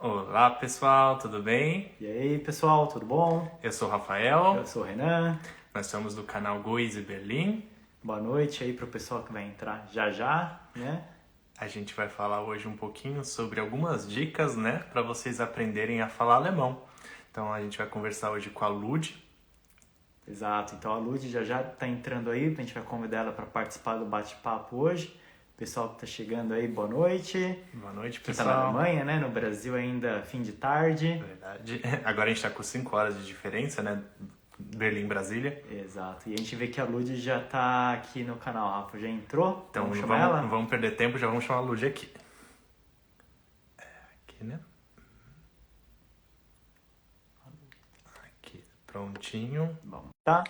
Olá pessoal, tudo bem? E aí, pessoal, tudo bom? Eu sou o Eu Rafael, sou o Renan. nós somos do canal Goiz e Berlim. Boa noite aí pro pessoal que vai entrar já já, né? A gente vai falar hoje um pouquinho sobre algumas dicas, né, para vocês aprenderem a falar alemão. Então a gente vai conversar hoje com a Lud. Exato. Então a Lud já já tá entrando aí, a gente vai convidar ela para participar do bate-papo hoje. Pessoal que tá chegando aí, boa noite. Boa noite, Quem tá na pessoal. Alemanha, né? No Brasil ainda fim de tarde. Verdade. Agora a gente tá com 5 horas de diferença, né? Berlim, Brasília. Exato. E a gente vê que a Lud já tá aqui no canal, Rafa. Já entrou? Então Vamos não chamar vamos, não ela? vamos perder tempo, já vamos chamar a Lud aqui. Aqui, né? Aqui, prontinho. Vamos, tá?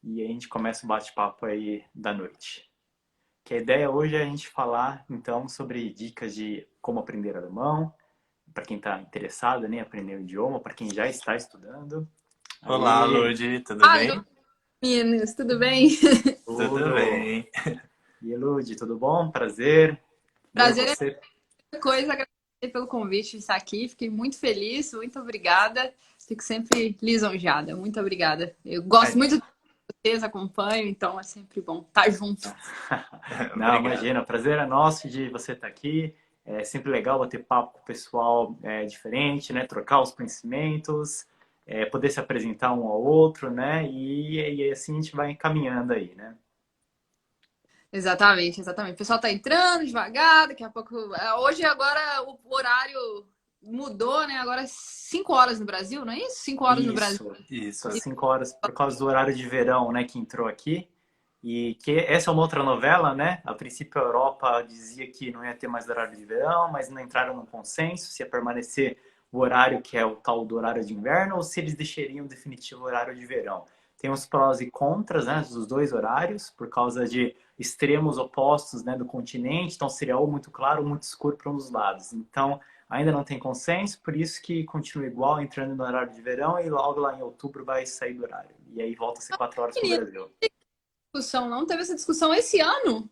E aí a gente começa o bate-papo aí da noite. Que a ideia hoje é a gente falar, então, sobre dicas de como aprender alemão, para quem está interessado em aprender o idioma, para quem já está estudando. Olá, Aí, Lud, tudo Alô, bem? meninas, tudo bem? Tudo tudo. bem. E Elude, tudo bom? Prazer ver Prazer é você. muita coisa, agradecer pelo convite de estar aqui. Fiquei muito feliz, muito obrigada. Fico sempre lisonjeada. Muito obrigada. Eu gosto Ai, muito de vocês, acompanho, então é sempre bom estar junto. Não, obrigado. imagina, o prazer é nosso de você estar aqui. É sempre legal bater papo com o pessoal diferente, né? Trocar os conhecimentos, poder se apresentar um ao outro, né? E assim a gente vai encaminhando aí, né? Exatamente, exatamente. O pessoal está entrando devagar, daqui a pouco. Hoje, agora, o horário mudou, né? Agora é 5 horas no Brasil, não é isso? 5 horas no Brasil. Isso. São Isso. 5 horas por causa do horário de verão, né, que entrou aqui. E que essa é uma outra novela, né? A princípio a Europa dizia que não ia ter mais horário de verão, mas não entraram num consenso se ia permanecer o horário que é o tal do horário de inverno ou se eles deixariam o definitivo horário de verão. Tem os prós e contras, né, dos dois horários, por causa de extremos opostos, né, do continente, então seria ou muito claro ou muito escuro para um dos lados. Então, ainda não tem consenso, por isso que continua igual, entrando no horário de verão e logo lá em outubro vai sair do horário. E aí volta a ser 4 horas para o Menina, Brasil. discussão, não teve essa discussão esse ano?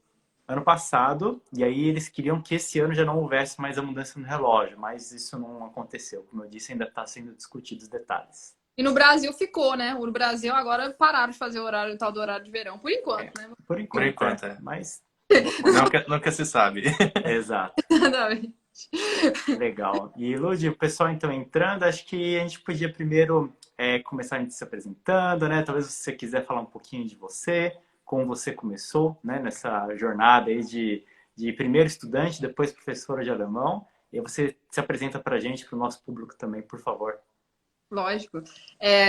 Ano passado, e aí eles queriam que esse ano já não houvesse mais a mudança no relógio, mas isso não aconteceu. Como eu disse, ainda está sendo discutido os detalhes. E no Brasil ficou, né? No Brasil agora pararam de fazer o horário o tal do horário de verão, por É, enquanto, né? por Por enquanto, enquanto, é. mas vamos lá. Nunca se sabe. Exato. Exatamente. Legal. E Ludi, o pessoal então entrando, acho que a gente podia primeiro começar a gente se apresentando, né? Talvez se você quiser falar um pouquinho de você, como você começou, né? Nessa jornada aí de primeiro estudante, depois professora de alemão. E aí você se apresenta para a gente, para o nosso público também, por favor. Lógico.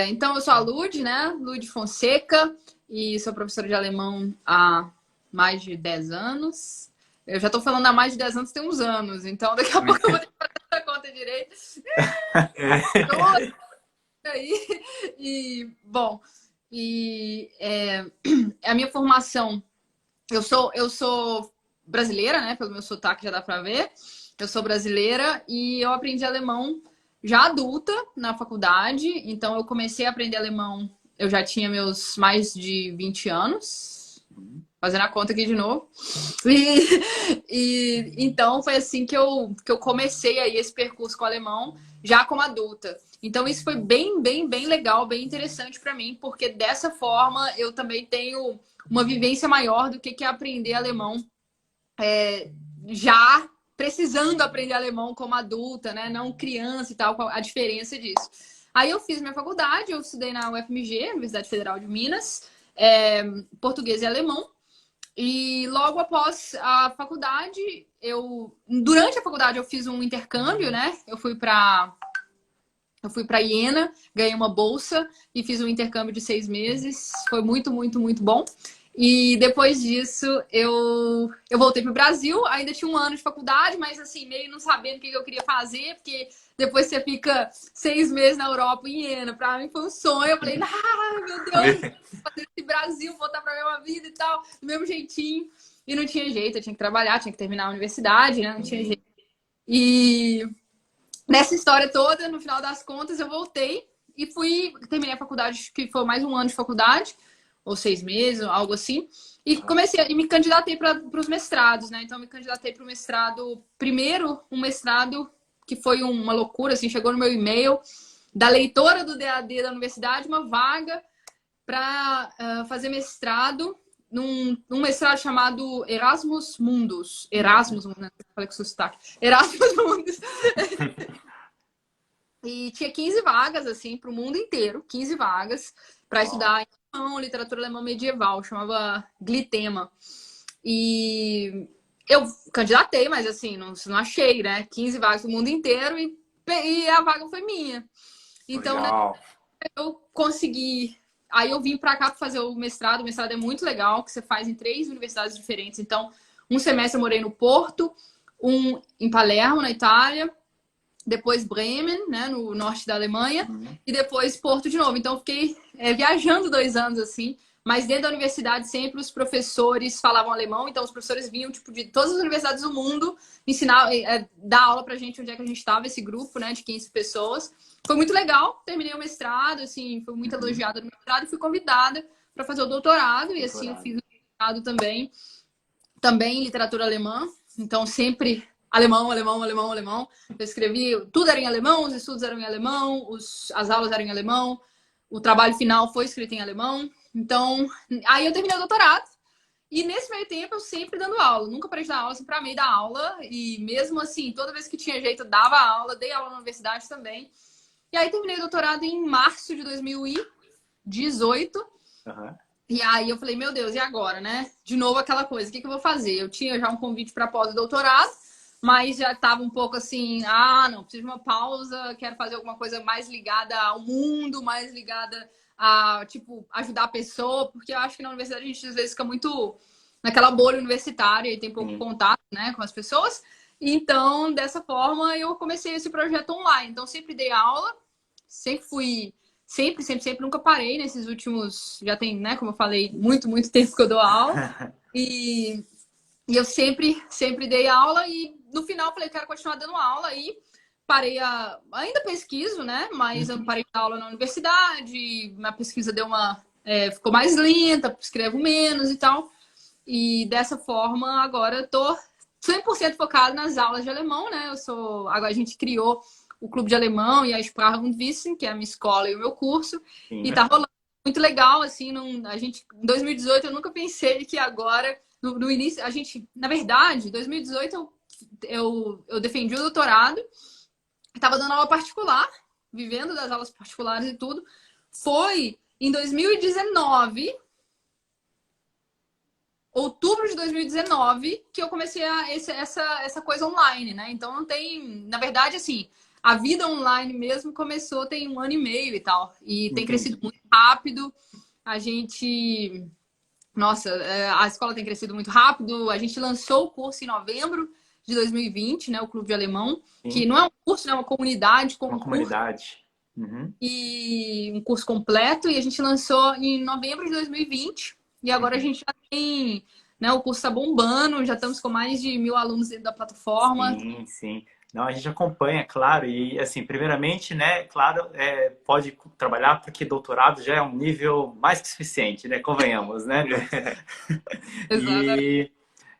Então, eu sou a Lud, né? Lud Fonseca, e sou professora de alemão há mais de 10 anos. Eu já estou falando há mais de 10 anos, tem uns anos, então daqui a pouco eu vou ter que fazer essa conta direito. Tô aí. Bom, a minha formação, eu sou brasileira, né? Pelo meu sotaque já dá para ver. Eu sou brasileira e eu aprendi alemão já adulta na faculdade. Então eu comecei a aprender alemão, eu já tinha meus mais de 20 anos. Fazendo a conta aqui de novo. Então foi assim que eu comecei aí esse percurso com o alemão já como adulta. Então isso foi bem, bem, bem legal, bem interessante para mim, porque dessa forma eu também tenho uma vivência maior do que é aprender alemão já precisando aprender alemão como adulta, né? Não criança e tal, qual a diferença disso. Aí eu fiz minha faculdade, eu estudei na UFMG, Universidade Federal de Minas, português e alemão. E logo após a faculdade, durante a faculdade eu fiz um intercâmbio, né? Eu fui para Iena, ganhei uma bolsa e fiz um intercâmbio de 6 meses. Foi muito, muito, muito bom. E depois disso, eu voltei para o Brasil. Ainda tinha um ano de faculdade, mas assim, meio não sabendo o que eu queria fazer, porque depois você fica 6 meses na Europa, em Iena. Para mim foi um sonho. Eu falei, ah, meu Deus, fazer esse Brasil, voltar para a mesma vida e tal, do mesmo jeitinho. E não tinha jeito, eu tinha que trabalhar, tinha que terminar a universidade, né? Não tinha jeito. E nessa história toda, no final das contas, eu voltei e terminei a faculdade, que foi mais um ano de faculdade, ou 6 meses, algo assim, e comecei e me candidatei para os mestrados, né? Então, me candidatei para o mestrado, primeiro, um mestrado que foi uma loucura, assim, chegou no meu e-mail da leitora do DAD da universidade, uma vaga para fazer mestrado num mestrado chamado Erasmus Mundus. Erasmus, né? Falei com sotaque. Erasmus Mundus. E tinha 15 vagas, assim, para o mundo inteiro. 15 vagas para estudar alemão, literatura alemã medieval. Chamava Glitema. E eu candidatei, mas, assim, não achei, né? 15 vagas do mundo inteiro e a vaga foi minha. Então, né, eu consegui... Aí eu vim para cá para fazer o mestrado. O mestrado é muito legal, que você faz em 3 universidades diferentes. Então, um semestre eu morei no Porto, um em Palermo, na Itália, depois Bremen, né, no norte da Alemanha, e depois Porto de novo. Então, eu fiquei viajando 2 anos, assim. Mas dentro da universidade, sempre os professores falavam alemão. Então, os professores vinham, tipo, de todas as universidades do mundo ensinar, dar aula pra gente onde é que a gente estava, esse grupo, né, de 15 pessoas. Foi muito legal, terminei o mestrado, assim, fui muito elogiada no mestrado e fui convidada para fazer o doutorado, e assim eu fiz o doutorado também em literatura alemã, então sempre alemão. Eu escrevi, tudo era em alemão, os estudos eram em alemão, as aulas eram em alemão, o trabalho final foi escrito em alemão, então aí eu terminei o doutorado. E nesse meio tempo eu sempre dando aula, nunca parei de dar aula, sempre amei dar aula, e mesmo assim, toda vez que tinha jeito, eu dava aula, dei aula na universidade também. E aí terminei o doutorado em março de 2018. E aí eu falei, meu Deus, e agora, né? De novo aquela coisa, o que eu vou fazer? Eu tinha já um convite para pós-doutorado, mas já estava um pouco assim, não, preciso de uma pausa, quero fazer alguma coisa mais ligada ao mundo, mais ligada a, tipo, ajudar a pessoa, porque eu acho que na universidade a gente às vezes fica muito naquela bolha universitária e tem pouco contato, né, com as pessoas. Então, dessa forma, eu comecei esse projeto online. Então, sempre dei aula, sempre fui, sempre, nunca parei nesses últimos, já tem, né, como eu falei, muito tempo que eu dou aula. E eu sempre dei aula e no final falei, quero continuar dando aula e parei ainda pesquiso, né, mas eu parei de dar aula na universidade, minha pesquisa ficou mais lenta, escrevo menos e tal. E dessa forma, agora eu tô 100% focado nas aulas de alemão, né? Agora a gente criou o Clube de Alemão e a Sprachunterrichten, que é a minha escola e o meu curso. E tá rolando muito legal, assim, em 2018 eu nunca pensei que agora, no início, na verdade, em 2018 eu defendi o doutorado, estava dando aula particular, vivendo das aulas particulares e tudo. Foi em 2019... outubro de 2019 que eu comecei essa coisa online, né? Então não tem... Na verdade, assim, a vida online mesmo começou tem 1 ano e meio e tal. E tem crescido muito rápido. Nossa, a escola tem crescido muito rápido. A gente lançou o curso em novembro de 2020, né? O Clube de Alemão. Que não é um curso, né? É uma comunidade. Uma comunidade. E um curso completo. E a gente lançou em novembro de 2020. E agora a gente já tem, né, o curso está bombando, já estamos com mais de 1.000 alunos dentro da plataforma. Sim. Não, a gente acompanha, claro, e assim, primeiramente, né, claro, pode trabalhar porque doutorado já é um nível mais que suficiente, né, convenhamos, né? Exato.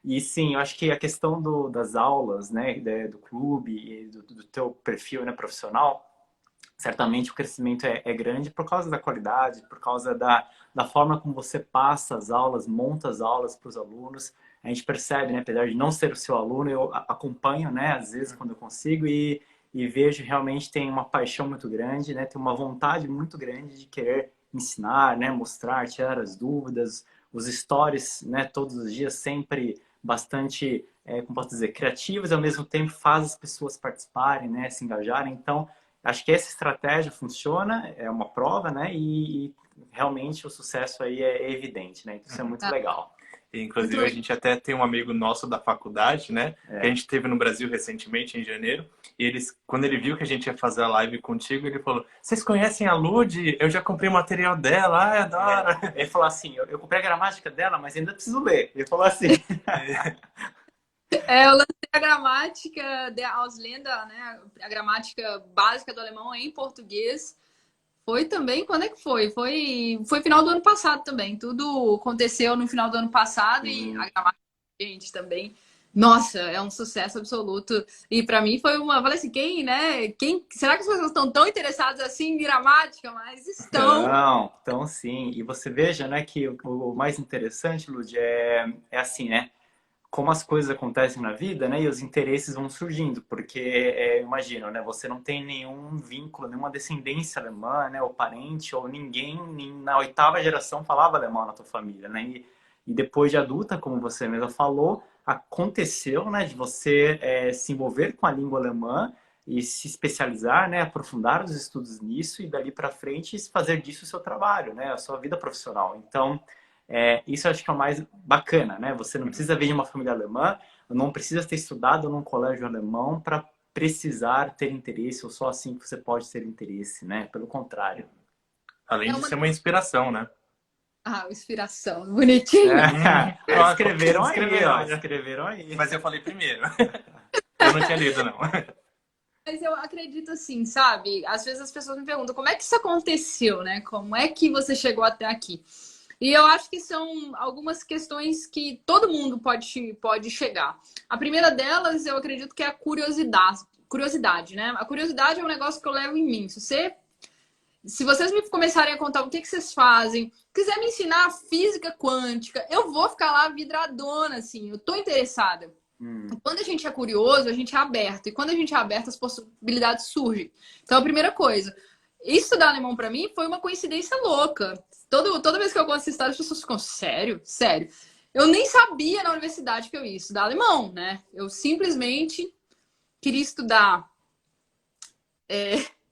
E sim, eu acho que a questão das aulas, né, do clube e do teu perfil, né, profissional, certamente o crescimento é grande por causa da qualidade, por causa da forma como você passa as aulas, monta as aulas para os alunos. A gente percebe, né, apesar de não ser o seu aluno, eu acompanho, né, às vezes quando eu consigo e vejo realmente tem uma paixão muito grande, né, tem uma vontade muito grande de querer ensinar, né, mostrar, tirar as dúvidas, os stories, né, todos os dias sempre bastante, como posso dizer, criativos e ao mesmo tempo faz as pessoas participarem, né, se engajarem. Então, acho que essa estratégia funciona, é uma prova, né? E realmente o sucesso aí é evidente, né? Então, isso é muito legal. E, inclusive, a gente até tem um amigo nosso da faculdade, né? Que a gente teve no Brasil recentemente, em janeiro. E quando ele viu que a gente ia fazer a live contigo, ele falou, vocês conhecem a Lud? Eu já comprei o material dela, adoro. Ele falou assim, eu comprei a gramática dela, mas ainda preciso ler. Ele falou assim... Eu lancei a gramática de Ausländer, né? A gramática básica do alemão em português. Foi também, quando é que foi? Foi final do ano passado também. Tudo aconteceu no final do ano passado e a gramática, gente, também Nossa, é um sucesso absoluto. E para mim foi uma. Falei assim, será que as pessoas estão tão interessadas assim em gramática? Mas estão. Não, então sim. E você veja, né, que o mais interessante, Lud, é assim, né? Como as coisas acontecem na vida, né? E os interesses vão surgindo, porque imagina, né? Você não tem nenhum vínculo, nenhuma descendência alemã, né? Ou parente, ou ninguém nem na oitava geração falava alemão na tua família, né? E depois de adulta, como você mesma falou, aconteceu, né? De você se envolver com a língua alemã e se especializar, né? Aprofundar os estudos nisso e dali para frente fazer disso o seu trabalho, né? A sua vida profissional. Então isso eu acho que é o mais bacana, né? Você não precisa vir de uma família alemã, não precisa ter estudado num colégio alemão para precisar ter interesse, ou só assim que você pode ter interesse, né? Pelo contrário. Além de ser uma inspiração, né? Ah, inspiração. Bonitinho. Escreveram aí, ó. Né? Escreveram aí. Mas eu falei primeiro. Eu não tinha lido, não. Mas eu acredito assim, sabe? Às vezes as pessoas me perguntam como é que isso aconteceu, né? Como é que você chegou até aqui? E eu acho que são algumas questões que todo mundo pode chegar. A primeira delas, eu acredito que é a curiosidade, né? A curiosidade é um negócio que eu levo em mim. Se vocês me começarem a contar o que vocês fazem, quiser me ensinar física quântica, eu vou ficar lá vidradona, assim. Eu tô interessada. Quando a gente é curioso, a gente é aberto. E quando a gente é aberto, as possibilidades surgem. Então, a primeira coisa, estudar alemão para mim foi uma coincidência louca. Toda vez que eu conto essa história, as pessoas ficam, sério? Sério. Eu nem sabia na universidade que eu ia estudar alemão, né? Eu simplesmente queria estudar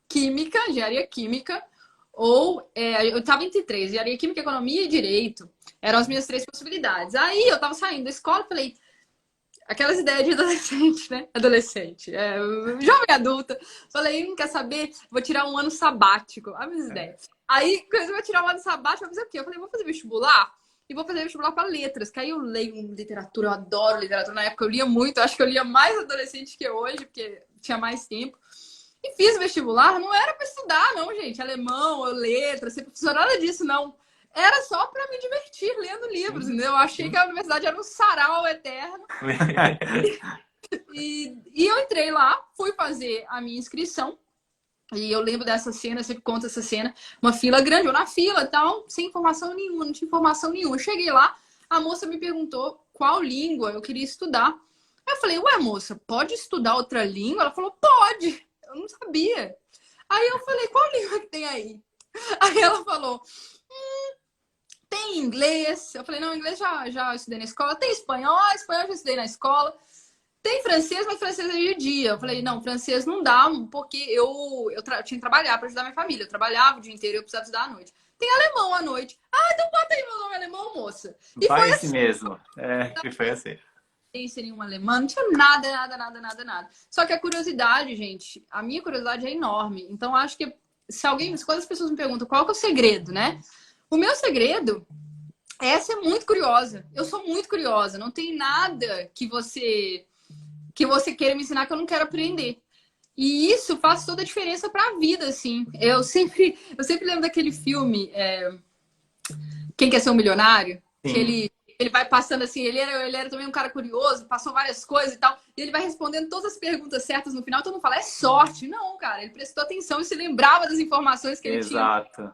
química, engenharia química, ou eu estava entre três, engenharia química, economia e direito. Eram as minhas três possibilidades. Aí eu estava saindo da escola e falei, aquelas ideias de adolescente, né? Adolescente, jovem adulta. Falei, quer saber? Vou tirar um ano sabático. Olha minhas ideias. Aí, quando eu vou tirar um ano sabático, eu vou fazer o quê? Eu falei, vou fazer vestibular e vou fazer vestibular para letras, que aí eu leio literatura, eu adoro literatura. Na época eu lia muito, acho que eu lia mais adolescente que hoje, porque tinha mais tempo. E fiz vestibular, não era para estudar, não, gente. Alemão, ou letras, ser professor, nada disso, não. Era só para me divertir lendo livros, entendeu? Eu achei que a universidade era um sarau eterno. E eu entrei lá, fui fazer a minha inscrição. E eu lembro dessa cena, sempre conto essa cena. Uma fila grande, eu na fila e tal, sem informação nenhuma, não tinha informação nenhuma. Eu cheguei lá, a moça me perguntou qual língua eu queria estudar. Eu falei, ué, moça, pode estudar outra língua? Ela falou, pode. Eu não sabia. Aí eu falei, qual língua que tem aí? Aí ela falou, tem inglês. Eu falei, não, inglês já estudei na escola. Tem espanhol já estudei na escola. Tem francês, mas francês é dia a dia. Eu falei, não, francês não dá, porque eu tinha que trabalhar para ajudar minha família. Eu trabalhava o dia inteiro, eu precisava estudar à noite. Tem alemão à noite. Ah, então bota aí meu nome alemão, moça. E foi assim mesmo. E foi assim. Seria um alemão, não tinha nada. Só que a curiosidade, gente, a minha curiosidade é enorme. Então, acho que quando as pessoas me perguntam qual que é o segredo, né? O meu segredo é ser muito curiosa. Eu sou muito curiosa. Não tem nada que você queira me ensinar que eu não quero aprender. E isso faz toda a diferença para a vida, assim. Eu sempre lembro daquele filme, Quem Quer Ser um Milionário? Sim. Que ele vai passando assim, ele era também um cara curioso, passou várias coisas e tal, e ele vai respondendo todas as perguntas certas no final, todo mundo fala, é sorte. Não, cara, ele prestou atenção e se lembrava das informações que ele tinha. Exato.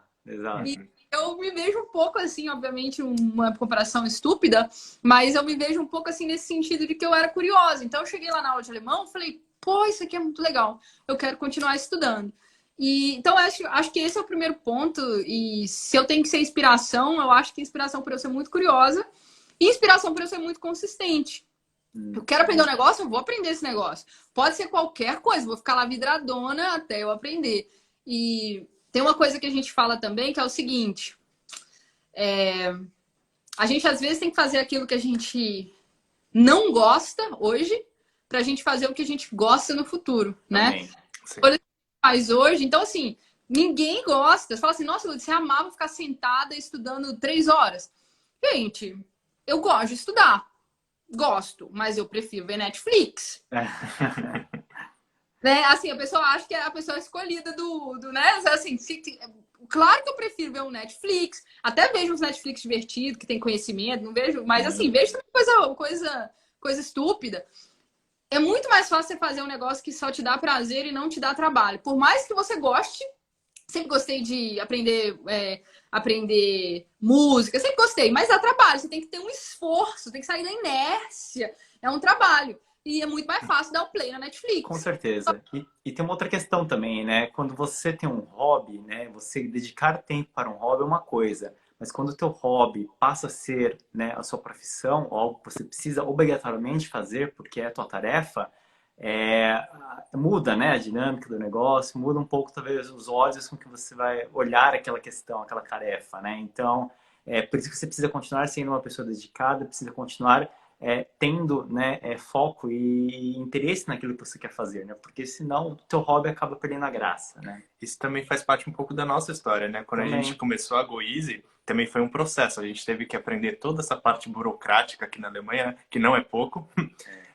E eu me vejo um pouco assim, obviamente, uma comparação estúpida, mas eu me vejo um pouco assim nesse sentido de que eu era curiosa. Então eu cheguei lá na aula de alemão, falei, pô, isso aqui é muito legal, eu quero continuar estudando. E então acho que esse é o primeiro ponto. E se eu tenho que ser inspiração, eu acho que inspiração por eu ser muito curiosa e inspiração por eu ser muito consistente. Eu quero aprender um negócio, eu vou aprender esse negócio. Pode ser qualquer coisa, vou ficar lá vidradona até eu aprender. E tem uma coisa que a gente fala também, que é o seguinte. A gente, às vezes, tem que fazer aquilo que a gente não gosta hoje pra gente fazer o que a gente gosta no futuro, né? Por exemplo, faz hoje, então, assim, ninguém gosta. Você fala assim, nossa, você amava ficar sentada estudando 3 horas. Gente, eu gosto de estudar. Gosto, mas eu prefiro ver Netflix. Né? Assim, a pessoa acha que é a pessoa escolhida né? Assim, claro que eu prefiro ver um Netflix. Até vejo uns Netflix divertidos, que tem conhecimento, não vejo, mas assim, vejo também coisa coisa estúpida. É muito mais fácil você fazer um negócio que só te dá prazer e não te dá trabalho. Por mais que você goste, sempre gostei de aprender música, sempre gostei, mas dá trabalho. Você tem que ter um esforço, tem que sair da inércia. É um trabalho. E é muito mais fácil dar o play na Netflix. Com certeza. E tem uma outra questão também, né? Quando você tem um hobby, né? Você dedicar tempo para um hobby é uma coisa. Mas quando o teu hobby passa a ser, né, a sua profissão, ou algo que você precisa obrigatoriamente fazer, porque é a tua tarefa, muda, né, a dinâmica do negócio, muda um pouco, talvez, os olhos com que você vai olhar aquela questão, aquela tarefa, né? Então, por isso que você precisa continuar sendo uma pessoa dedicada, precisa continuar tendo, né, foco e interesse naquilo que você quer fazer, né? Porque senão o teu hobby acaba perdendo a graça, né? Isso também faz parte um pouco da nossa história, né? Quando Também. a gente começou a GoEasy, também foi um processo. A gente teve que aprender toda essa parte burocrática aqui na Alemanha, né? Que não é pouco.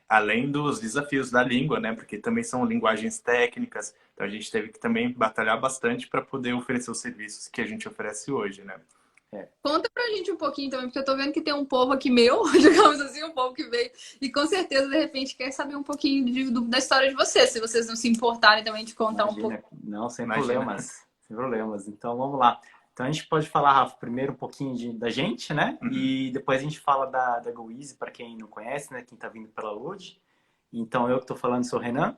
Além dos desafios da língua, né? Porque também são linguagens técnicas. Então a gente teve que também batalhar bastante para poder oferecer os serviços que a gente oferece hoje, né? Conta pra gente um pouquinho também, porque eu tô vendo que tem um povo aqui meu, digamos assim, um povo que veio e com certeza, de repente, quer saber um pouquinho da história de vocês, se vocês não se importarem também de contar um pouco. Não, sem Imagina. problemas. Sem problemas. Então, vamos lá. Então, a gente pode falar, Rafa, primeiro um pouquinho da gente, né? E depois a gente fala da GoEasy, para quem não conhece, né? Quem tá vindo pela Lud. Então, eu que tô falando sou o Renan.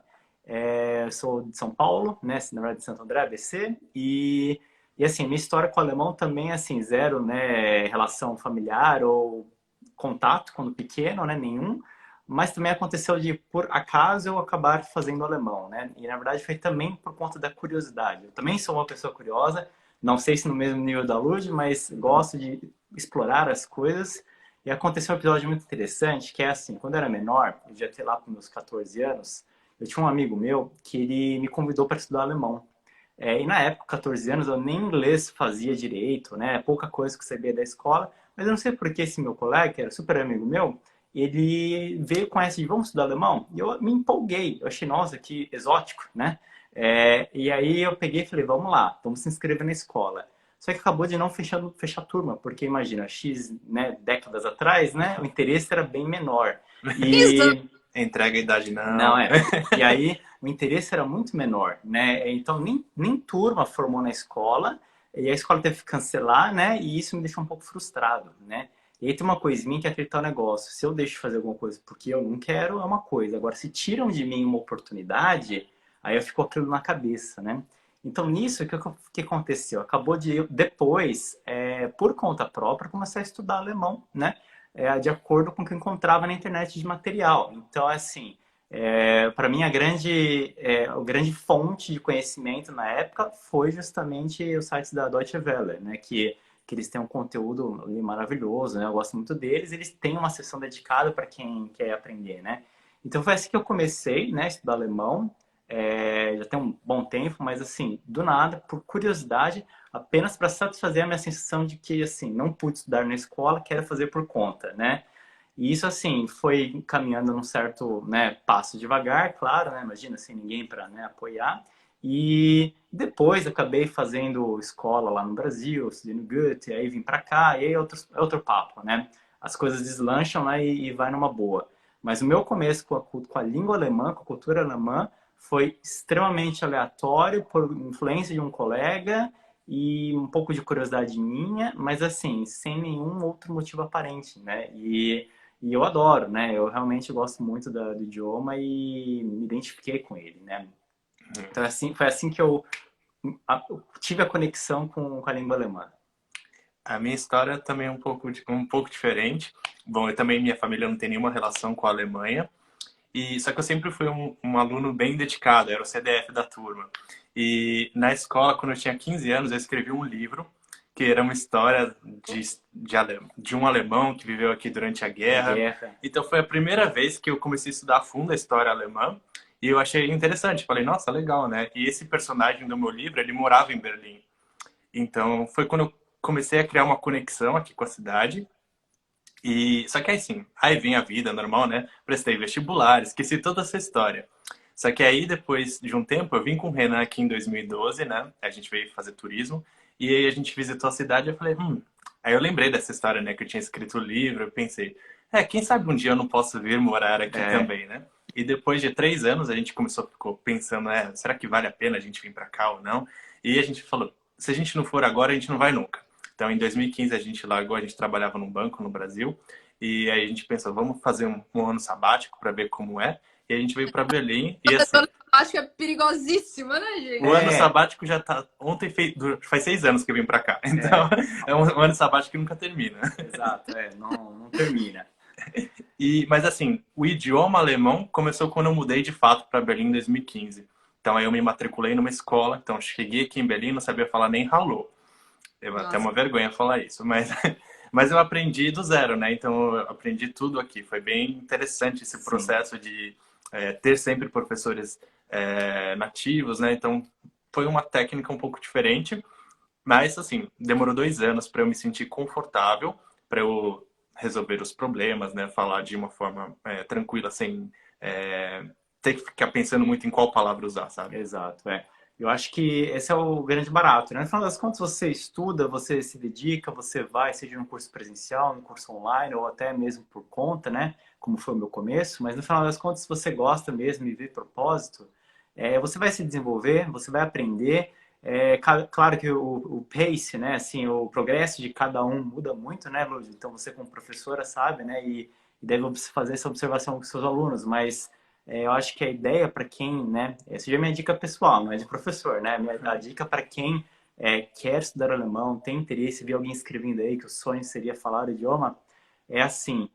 Sou de São Paulo, né? Na verdade, de Santo André, ABC. E assim, minha história com o alemão também, assim, zero, né? Relação familiar ou contato quando pequeno, né? Nenhum. Mas também aconteceu de, por acaso, eu acabar fazendo alemão, né? E, na verdade, foi também por conta da curiosidade. Eu também sou uma pessoa curiosa, não sei se no mesmo nível da Lud, mas gosto de explorar as coisas. E aconteceu um episódio muito interessante, que é assim, quando eu era menor, eu devia ter lá para meus 14 anos, eu tinha um amigo meu que ele me convidou para estudar alemão. E na época, 14 anos, eu nem inglês fazia direito, né? Pouca coisa que eu sabia da escola. Mas eu não sei por que esse meu colega, que era super amigo meu, ele veio com essa de vamos estudar alemão. E eu me empolguei. Eu achei, nossa, que exótico, né? E aí eu peguei e falei, vamos lá, vamos se inscrever na escola. Só que acabou de não fechar a turma, porque imagina, X, né, décadas atrás, né, o interesse era bem menor. Isso. Entrega a idade não. Não, E aí o interesse era muito menor, né? Então nem turma formou na escola, e a escola teve que cancelar, né? E isso me deixou um pouco frustrado, né? E aí tem uma coisa em mim que é aquele tal negócio. Se eu deixo de fazer alguma coisa porque eu não quero, é uma coisa. Agora, se tiram de mim uma oportunidade, aí eu fico aquilo na cabeça, né? Então, nisso, o que aconteceu? Acabou de eu, depois, por conta própria, começar a estudar alemão, né? De acordo com o que eu encontrava na internet de material. Então, assim, para mim, a grande fonte de conhecimento na época foi justamente o site da Deutsche Welle, né? Que eles têm um conteúdo ali maravilhoso, né? Eu gosto muito deles. Eles têm uma seção dedicada para quem quer aprender, né? Então, foi assim que eu comecei, né? A estudar alemão. Já tem um bom tempo, mas assim, do nada, por curiosidade, apenas para satisfazer a minha sensação de que, assim, não pude estudar na escola, quero fazer por conta, né? E isso, assim, foi caminhando num certo, né, passo devagar, claro, né? Imagina, sem ninguém para, né, apoiar. E depois acabei fazendo escola lá no Brasil, estudando Goethe, aí vim para cá, e aí é outro papo, né? As coisas deslancham, né, e vai numa boa. Mas o meu começo com a língua alemã, com a cultura alemã, foi extremamente aleatório, por influência de um colega e um pouco de curiosidade minha, mas assim, sem nenhum outro motivo aparente, né? E eu adoro, né? Eu realmente gosto muito do idioma e me identifiquei com ele, né? Então, assim, foi assim que eu tive a conexão com a língua alemã. A minha história também é um pouco diferente. Bom, minha família não tem nenhuma relação com a Alemanha. Só que eu sempre fui um aluno bem dedicado, era o CDF da turma. E na escola, quando eu tinha 15 anos, eu escrevi um livro que era uma história de um alemão que viveu aqui durante a guerra. Então foi a primeira vez que eu comecei a estudar a fundo a história alemã e eu achei interessante. Falei, nossa, legal, né? E esse personagem do meu livro, ele morava em Berlim. Então foi quando eu comecei a criar uma conexão aqui com a cidade. Só que aí sim, aí vem a vida normal, né? Prestei vestibular, esqueci toda essa história. Só que aí, depois de um tempo, eu vim com o Renan aqui em 2012, né? A gente veio fazer turismo. E aí a gente visitou a cidade e eu falei, Aí eu lembrei dessa história, né? Que eu tinha escrito o livro, eu pensei, quem sabe um dia eu não posso vir morar aqui É. também, né? E depois de 3 anos, a gente ficou pensando, será que vale a pena a gente vir para cá ou não? E a gente falou, se a gente não for agora, a gente não vai nunca. Então, em 2015, a gente largou, a gente trabalhava num banco no Brasil, e aí a gente pensou, vamos fazer um ano sabático para ver como é. E a gente veio para Berlim, e assim, Acho que é perigosíssimo, né, gente? o ano sabático já tá. Faz 6 anos que eu vim para cá. Então, é um ano sabático que nunca termina. Exato, não termina. Mas assim, o idioma alemão começou quando eu mudei de fato para Berlim em 2015. Então aí eu me matriculei numa escola, então cheguei aqui em Berlim, não sabia falar nem hallo. Eu até uma vergonha falar isso, mas eu aprendi do zero, né? Então eu aprendi tudo aqui. Foi bem interessante esse processo de ter sempre professores nativos, né? Então foi uma técnica um pouco diferente, mas assim, demorou 2 anos para eu me sentir confortável, para eu resolver os problemas, né? Falar de uma forma tranquila, sem ter que ficar pensando muito em qual palavra usar, sabe? Exato, Eu acho que esse é o grande barato, né? No final das contas, você estuda, você se dedica, você vai, seja no curso presencial, no curso online, ou até mesmo por conta, né? Como foi o meu começo, mas no final das contas, se você gosta mesmo e vê propósito, você vai se desenvolver, você vai aprender. Claro que o pace, né? Assim, o progresso de cada um muda muito, né, Lúcio? Então, você como professora sabe, né? E deve fazer essa observação com seus alunos, mas eu acho que a ideia para quem, né, essa já é minha dica pessoal, não é de professor, né? A dica para quem quer estudar alemão, tem interesse, vê alguém escrevendo aí que o sonho seria falar o idioma, é assim,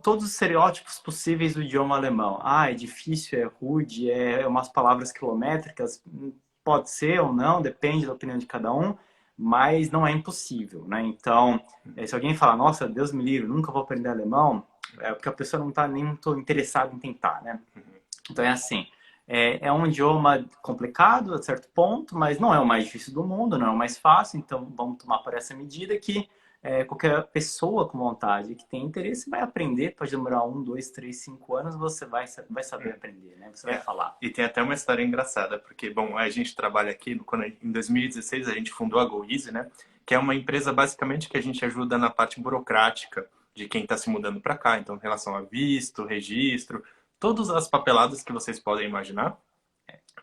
todos os estereótipos possíveis do idioma alemão. É difícil, é rude, umas palavras quilométricas, pode ser ou não, depende da opinião de cada um, mas não é impossível, né? Então, se alguém falar, nossa, Deus me livre, nunca vou aprender alemão, é porque a pessoa não está nem muito interessada em tentar, né? Então é assim, é um idioma complicado a certo ponto, mas não é o mais difícil do mundo, não é o mais fácil, então vamos tomar por essa medida que qualquer pessoa com vontade que tem interesse vai aprender, pode demorar 1, 2, 3, 5 anos, você vai saber aprender, né? Você vai falar. E tem até uma história engraçada, porque, bom, a gente trabalha aqui, em 2016 a gente fundou a GoEasy, né? Que é uma empresa basicamente que a gente ajuda na parte burocrática de quem está se mudando para cá, então em relação a visto, registro, todas as papeladas que vocês podem imaginar.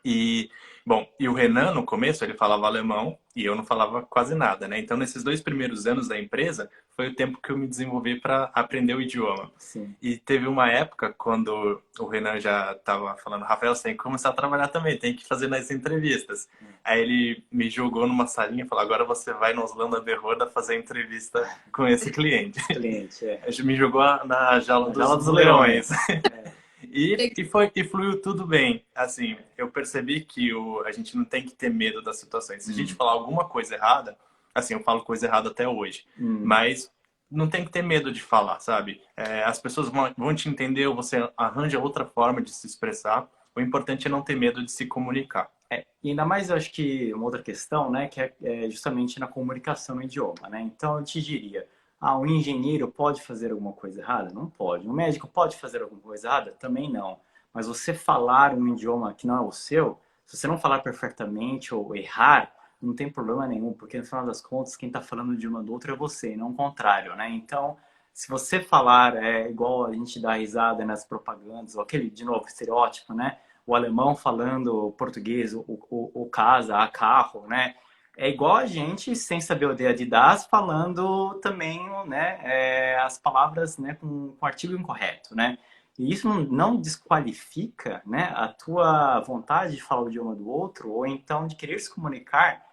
E, bom, e o Renan, no começo, ele falava alemão e eu não falava quase nada, né? Então, nesses 2 primeiros anos da empresa, foi o tempo que eu me desenvolvi para aprender o idioma. Sim. E teve uma época quando o Renan já estava falando, Rafael, você tem que começar a trabalhar também, tem que fazer nas entrevistas. Aí ele me jogou numa salinha e falou, agora você vai no Oslanda Berroda fazer entrevista com esse cliente. Me jogou na jaula dos leões. E fluiu tudo bem. Assim, eu percebi que a gente não tem que ter medo das situações. Se a gente falar alguma coisa errada, assim, eu falo coisa errada até hoje, mas não tem que ter medo de falar, sabe? As pessoas vão te entender, ou você arranja outra forma de se expressar. O importante é não ter medo de se comunicar. E ainda mais, eu acho que uma outra questão, né, que é justamente na comunicação no idioma, né? Então, eu te diria, um engenheiro pode fazer alguma coisa errada? Não pode. Um médico pode fazer alguma coisa errada? Também não. Mas você falar um idioma que não é o seu, se você não falar perfeitamente ou errar, não tem problema nenhum, porque no final das contas, quem está falando o idioma do outro é você, e não o contrário, né? Então, se você falar igual a gente dá risada nas propagandas, ou aquele, de novo, estereótipo, né? O alemão falando português, o casa, a carro, né? É igual a gente, sem saber o de Adidas, falando também, né, as palavras, né, com artigo incorreto, né? E isso não desqualifica, né, a tua vontade de falar o idioma do outro, ou então de querer se comunicar,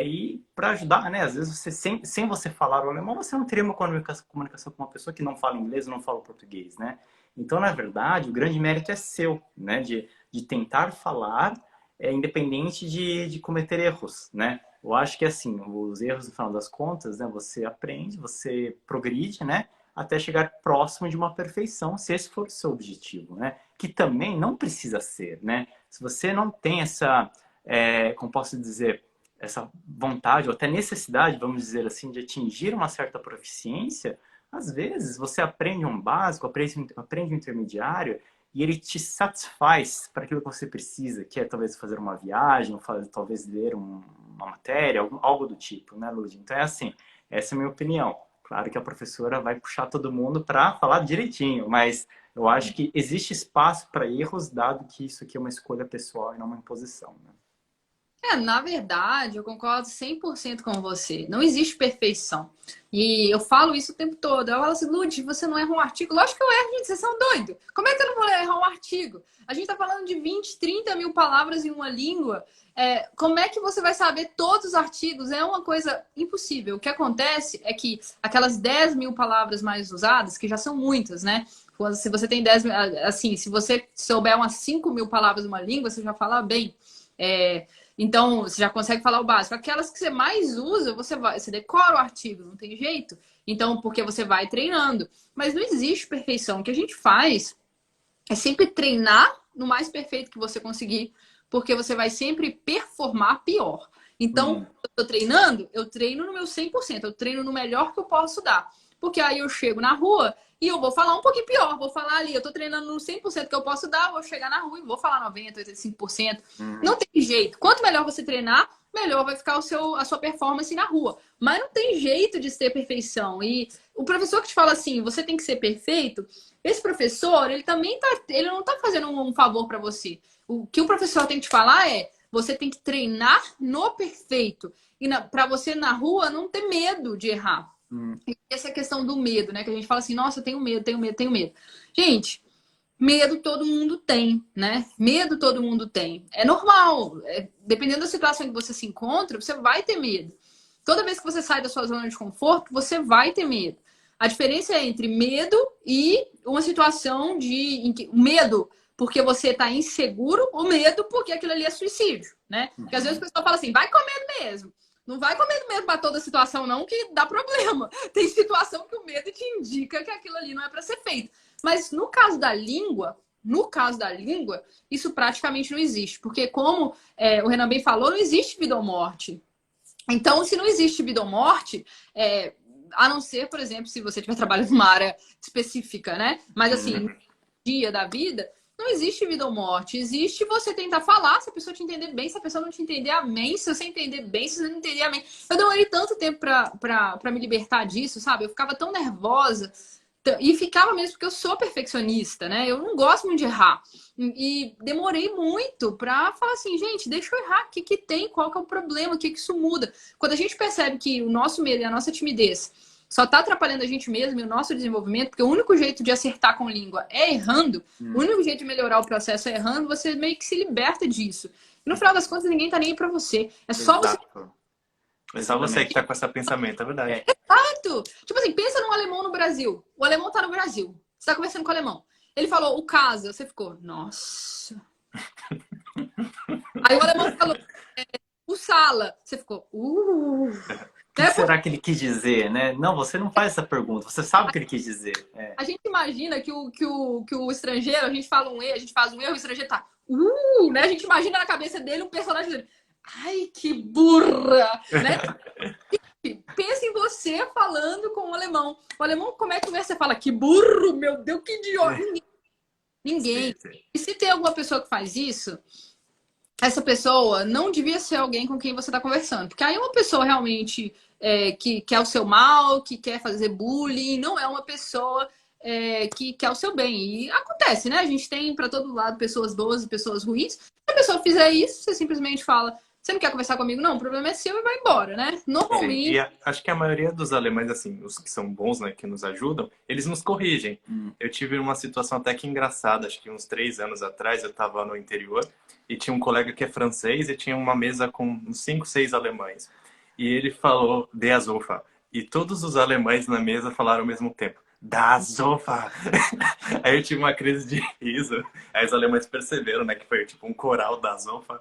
e para ajudar, né? Às vezes, você, sem você falar o alemão, você não teria uma comunicação com uma pessoa que não fala inglês ou não fala português, né? Então, na verdade, o grande mérito é seu, né? De tentar falar, independente de cometer erros, né? Eu acho que, assim, os erros, no final das contas, né? Você aprende, você progride, né? Até chegar próximo de uma perfeição, se esse for o seu objetivo, né? Que também não precisa ser, né? Se você não tem essa, como posso dizer, essa vontade ou até necessidade, vamos dizer assim, de atingir uma certa proficiência, às vezes você aprende um básico, aprende um intermediário e ele te satisfaz para aquilo que você precisa, que é talvez fazer uma viagem, talvez ler uma matéria, algo do tipo, né, Lud? Então é assim, essa é a minha opinião. Claro que a professora vai puxar todo mundo para falar direitinho, mas eu acho que existe espaço para erros, dado que isso aqui é uma escolha pessoal e não uma imposição, né? Na verdade, eu concordo 100% com você. Não existe perfeição. E eu falo isso o tempo todo. Eu falo assim, Lud, você não erra um artigo? Lógico que eu erro, gente. Vocês são doidos. Como é que eu não vou errar um artigo? A gente tá falando de 20, 30 mil palavras em uma língua. Como é que você vai saber todos os artigos? É uma coisa impossível. O que acontece é que aquelas 10 mil palavras mais usadas, que já são muitas, né? Se você tem 10 mil, assim, se você souber umas 5 mil palavras numa língua, você já fala bem. Então, você já consegue falar o básico. Aquelas que você mais usa, você decora o artigo, não tem jeito. Então, porque você vai treinando. Mas não existe perfeição. O que a gente faz é sempre treinar no mais perfeito que você conseguir, porque você vai sempre performar pior. Então, eu tô treinando, eu treino no meu 100%, eu treino no melhor que eu posso dar. Porque aí eu chego na rua e eu vou falar um pouquinho pior, vou falar ali, eu tô treinando no 100% que eu posso dar, vou chegar na rua e vou falar 90%, 85%. Não tem jeito. Quanto melhor você treinar, melhor vai ficar a sua performance na rua. Mas não tem jeito de ser perfeição. E o professor que te fala assim, você tem que ser perfeito, esse professor, ele não tá fazendo um favor para você. O que o professor tem que te falar é, você tem que treinar no perfeito. E para você na rua não ter medo de errar. E essa é a questão do medo, né? Que a gente fala assim, nossa, eu tenho medo, tenho medo, tenho medo. Gente, medo todo mundo tem, né? Medo todo mundo tem. É normal. Dependendo da situação que você se encontra, você vai ter medo. Toda vez que você sai da sua zona de conforto, você vai ter medo. A diferença é entre medo e uma situação medo porque você está inseguro ou medo porque aquilo ali é suicídio, né? Porque às vezes o pessoal fala assim, vai com medo mesmo. Não vai com medo mesmo para toda situação, não, que dá problema. Tem situação que o medo te indica que aquilo ali não é para ser feito. Mas no caso da língua, isso praticamente não existe. Porque, como o Renan bem falou, não existe vida ou morte. Então, se não existe vida ou morte, a não ser, por exemplo, se você estiver trabalhando numa área específica, né? Mas assim, no dia da vida, não existe vida ou morte. Existe você tentar falar, se a pessoa te entender bem, se a pessoa não te entender, amém. Se você entender bem, se você não entender, amém. Eu demorei tanto tempo pra me libertar disso, sabe? Eu ficava tão nervosa. E ficava mesmo porque eu sou perfeccionista, né? Eu não gosto muito de errar. E demorei muito pra falar assim, gente, deixa eu errar. O que tem? Qual que é o problema? O que isso muda? Quando a gente percebe que o nosso medo e a nossa timidez só tá atrapalhando a gente mesmo e o nosso desenvolvimento, porque o único jeito de acertar com língua é errando, o único jeito de melhorar o processo é errando, você meio que se liberta disso. E no final das contas, ninguém tá nem aí pra você. É só você. É só você que tá com esse pensamento, é verdade. Exato! Tipo assim, pensa num alemão no Brasil. O alemão tá no Brasil. Você tá conversando com o alemão. Ele falou, o casa. Você ficou, nossa. Aí o alemão falou, o sala. Você ficou, O que será que ele quis dizer, né? Não, você não faz essa pergunta. Você sabe o que ele quis dizer. A gente imagina que o estrangeiro, a gente faz um erro, o estrangeiro tá, né? A gente imagina na cabeça dele um personagem dele. Ai, que burra! Né? Pensa em você falando com o alemão. O alemão, como é que você fala? Que burro, meu Deus, que idiota. Ninguém. E se tem alguma pessoa que faz isso, essa pessoa não devia ser alguém com quem você está conversando. Porque aí é uma pessoa realmente que quer o seu mal, que quer fazer bullying, não é uma pessoa que quer o seu bem. E acontece, né? A gente tem para todo lado pessoas boas e pessoas ruins. Se a pessoa fizer isso, você simplesmente fala, você não quer conversar comigo? Não, o problema é seu e vai embora, né? Normalmente... E acho que a maioria dos alemães, assim, os que são bons, né, que nos ajudam, eles nos corrigem. Eu tive uma situação até que engraçada, acho que uns 3 anos atrás, eu estava no interior e tinha um colega que é francês e tinha uma mesa com uns 5, 6 alemães. E ele falou, de Azofa. E todos os alemães na mesa falaram ao mesmo tempo. Da Sofa! Aí eu tive uma crise de riso. Aí os alemães perceberam, né, que foi tipo um coral da Sofa.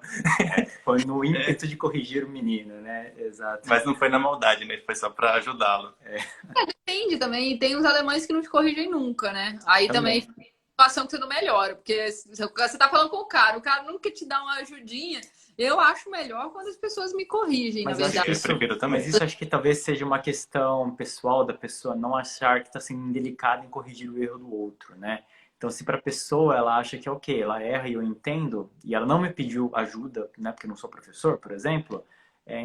Foi no ímpeto de corrigir o menino, né? Exato. Mas não foi na maldade, né? Foi só pra ajudá-lo. Depende também. Tem uns alemães que não te corrigem nunca, né? Aí também situação que você não melhora. Porque você tá falando com o cara nunca te dá uma ajudinha. Eu acho melhor quando as pessoas me corrigem, mas na verdade. Eu prefiro também. Mas isso acho que talvez seja uma questão pessoal da pessoa não achar que está sendo indelicada em corrigir o erro do outro, né? Então, se para a pessoa ela acha que ok, ela erra e eu entendo, e ela não me pediu ajuda, né? Porque eu não sou professor, por exemplo,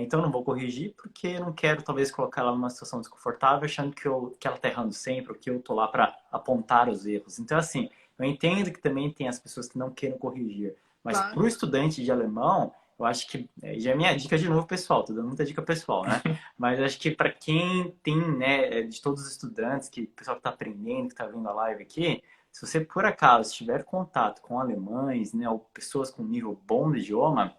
Então eu não vou corrigir porque eu não quero talvez colocar ela numa situação desconfortável achando que ela tá errando sempre, ou que eu tô lá para apontar os erros. Então assim, eu entendo que também tem as pessoas que não queiram corrigir, mas Claro. para o estudante de alemão, eu acho que já é minha dica de novo, pessoal, tô dando muita dica pessoal, né? Mas eu acho que para quem tem, né, de todos os estudantes, que o pessoal que está aprendendo, que está vendo a live aqui, se você por acaso tiver contato com alemães, né, ou pessoas com nível bom do idioma,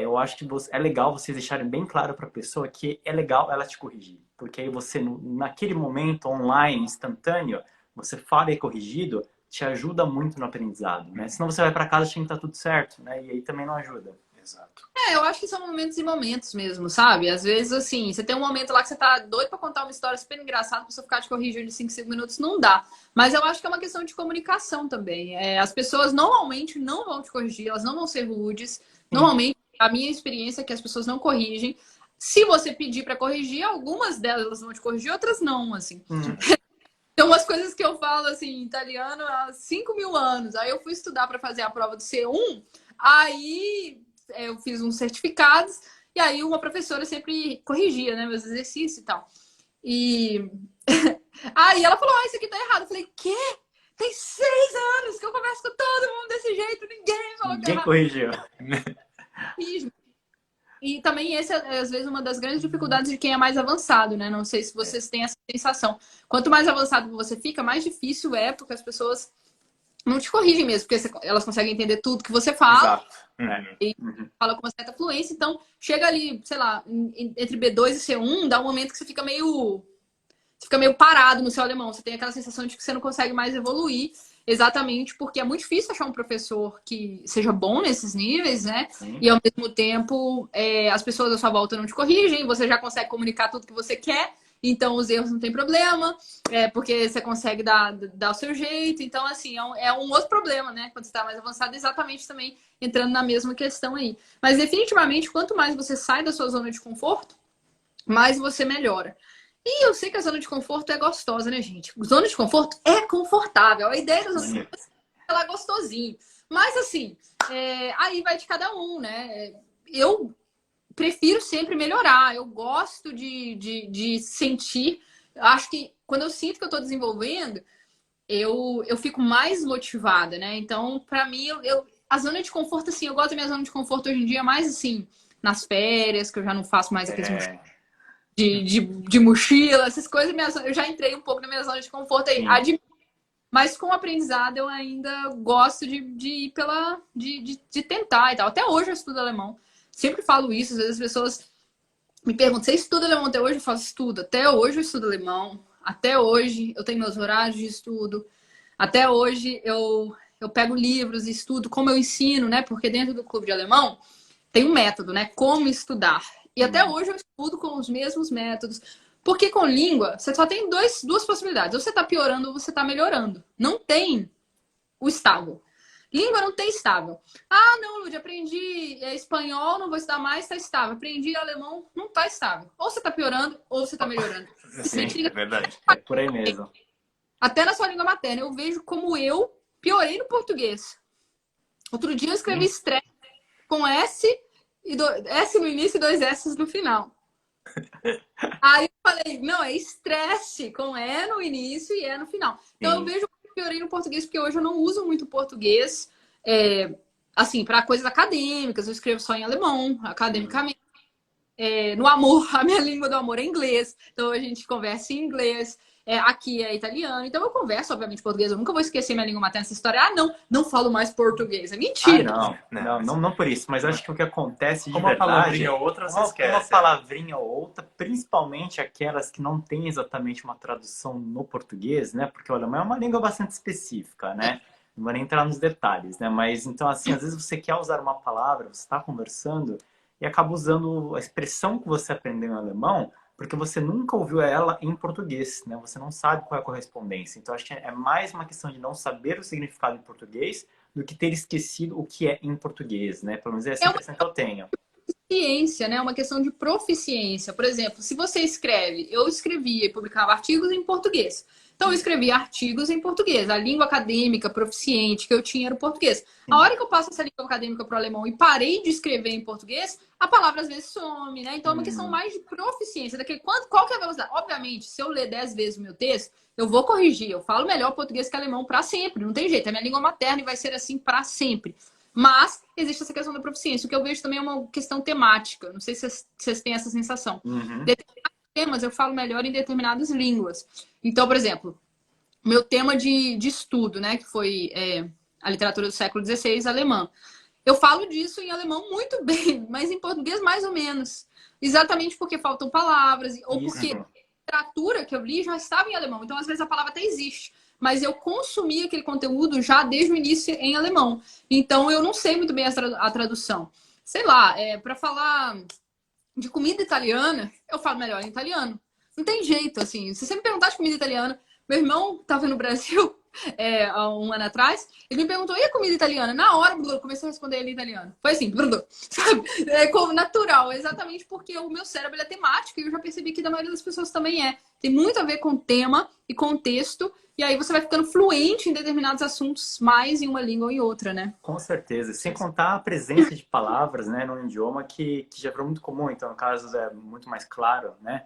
eu acho que é legal vocês deixarem bem claro para a pessoa que é legal ela te corrigir. Porque aí você, naquele momento online, instantâneo, você fala e é corrigido, te ajuda muito no aprendizado, né? Senão você vai para casa achando que tá tudo certo, né? E aí também não ajuda. Exato. Eu acho que são momentos e momentos mesmo, sabe? Às vezes, assim, você tem um momento lá que você tá doido pra contar uma história super engraçada, pra você ficar te corrigindo em 5 minutos, não dá. Mas eu acho que é uma questão de comunicação também. As pessoas normalmente não vão te corrigir, elas não vão ser rudes. Normalmente, a minha experiência é que as pessoas não corrigem. Se você pedir pra corrigir, algumas delas vão te corrigir, outras não, assim. Tem umas coisas que eu falo, assim, em italiano há 5.000 anos. Aí eu fui estudar pra fazer a prova do C1, aí eu fiz uns certificados, e aí uma professora sempre corrigia, né, meus exercícios e tal. E aí ela falou, isso aqui tá errado. Eu falei, quê? Tem 6 anos que eu converso com todo mundo desse jeito, ninguém falou que é Ninguém errado. corrigiu. E também esse é, às vezes, uma das grandes dificuldades de quem é mais avançado, né? Não sei se vocês têm essa sensação. Quanto mais avançado você fica, mais difícil é, porque as pessoas não te corrigem mesmo, porque elas conseguem entender tudo que você fala. Exato. E fala com uma certa fluência, então chega ali, sei lá, entre B2 e C1, dá um momento que você fica meio parado no seu alemão. Você tem aquela sensação de que você não consegue mais evoluir, exatamente porque é muito difícil achar um professor que seja bom nesses níveis, né? Sim. E ao mesmo tempo, as pessoas à sua volta não te corrigem, você já consegue comunicar tudo que você quer. Então, os erros não tem problema, porque você consegue dar o seu jeito. Então, assim, é um outro problema, né? Quando você está mais avançado, exatamente também entrando na mesma questão aí. Mas, definitivamente, quanto mais você sai da sua zona de conforto, mais você melhora. E eu sei que a zona de conforto é gostosa, né, gente? Zona de conforto é confortável. A ideia da zona de conforto é ela gostosinho. Mas, assim, aí vai de cada um, né? Eu prefiro sempre melhorar. Eu gosto de sentir. Acho que quando eu sinto que eu estou desenvolvendo, eu fico mais motivada, né? Então, para mim, a zona de conforto, assim, eu gosto da minha zona de conforto hoje em dia mais assim, nas férias, que eu já não faço mais aqueles de mochila, essas coisas. Eu já entrei um pouco na minha zona de conforto aí. Mas com o aprendizado eu ainda gosto de ir de tentar e tal. Até hoje eu estudo alemão. Sempre falo isso, às vezes as pessoas me perguntam, você estuda alemão até hoje? Eu falo, estudo. Até hoje eu estudo alemão. Até hoje eu tenho meus horários de estudo. Até hoje eu pego livros e estudo como eu ensino, né? Porque dentro do clube de alemão tem um método, né? Como estudar. E até hoje eu estudo com os mesmos métodos. Porque com língua, você só tem duas possibilidades. Ou você está piorando ou você está melhorando. Não tem o estável. Língua não tem estável. Ah, não, Lud, aprendi espanhol, não vou estudar mais, está estável. Aprendi alemão, não está estável. Ou você está piorando, ou você está melhorando. Sim, é verdade. É por aí mesmo. Até na sua língua materna, eu vejo como eu piorei no português. Outro dia eu escrevi estresse com S no início e 2 S no final. Aí eu falei, não, é estresse com E no início e E no final. Então eu vejo que eu piorei no português, porque hoje eu não uso muito português, assim, para coisas acadêmicas, eu escrevo só em alemão, academicamente. No amor, a minha língua do amor é inglês, então a gente conversa em inglês. Aqui é italiano, então eu converso, obviamente, português. Eu nunca vou esquecer minha língua materna, essa história. Ah, não falo mais português. É mentira. Não por isso. Mas acho que o que acontece de uma verdade... palavrinha ou outra, você esquece. Uma palavrinha ou outra, principalmente aquelas que não têm exatamente uma tradução no português, né? Porque o alemão é uma língua bastante específica, né? Não vou nem entrar nos detalhes, né? Mas, então, assim, às vezes você quer usar uma palavra, você está conversando e acaba usando a expressão que você aprendeu em alemão porque você nunca ouviu ela em português, né? Você não sabe qual é a correspondência. Então, acho que é mais uma questão de não saber o significado em português do que ter esquecido o que é em português, né? Pelo menos é essa impressão que eu tenho. ciência, né? É uma questão de proficiência. Por exemplo, se você escreve, eu escrevia e publicava artigos em português. Então, eu escrevia artigos em português. A língua acadêmica proficiente que eu tinha era o português. A hora que eu passo essa língua acadêmica para o alemão e parei de escrever em português, a palavra às vezes some, né? Então, é uma questão mais de proficiência. Qual que é a velocidade? Obviamente, se eu ler 10 vezes o meu texto, eu vou corrigir. Eu falo melhor português que alemão para sempre. Não tem jeito. É minha língua materna e vai ser assim para sempre. Mas existe essa questão da proficiência. O que eu vejo também é uma questão temática. Não sei se vocês têm essa sensação. Determinados temas eu falo melhor em determinadas línguas. Então, por exemplo, meu tema de estudo, né, que foi a literatura do século XVI alemã. Eu falo disso em alemão muito bem, mas em português mais ou menos. Exatamente porque faltam palavras, ou porque a literatura que eu li já estava em alemão. Então, às vezes, a palavra até existe. Mas eu consumi aquele conteúdo já desde o início em alemão. Então, eu não sei muito bem a tradução. Sei lá, para falar de comida italiana, eu falo melhor em italiano. Não tem jeito, assim. Se você me perguntar de comida italiana, meu irmão estava no Brasil há um ano atrás, ele me perguntou, e a comida italiana? Na hora, comecei a responder ele em italiano. Foi assim, sabe? Como natural, exatamente porque o meu cérebro é temático e eu já percebi que da maioria das pessoas também é. Tem muito a ver com tema e contexto, e aí você vai ficando fluente em determinados assuntos, mais em uma língua ou em outra, né? Com certeza. Sem contar a presença de palavras, né, num idioma que já foi muito comum, então, no caso, é muito mais claro, né?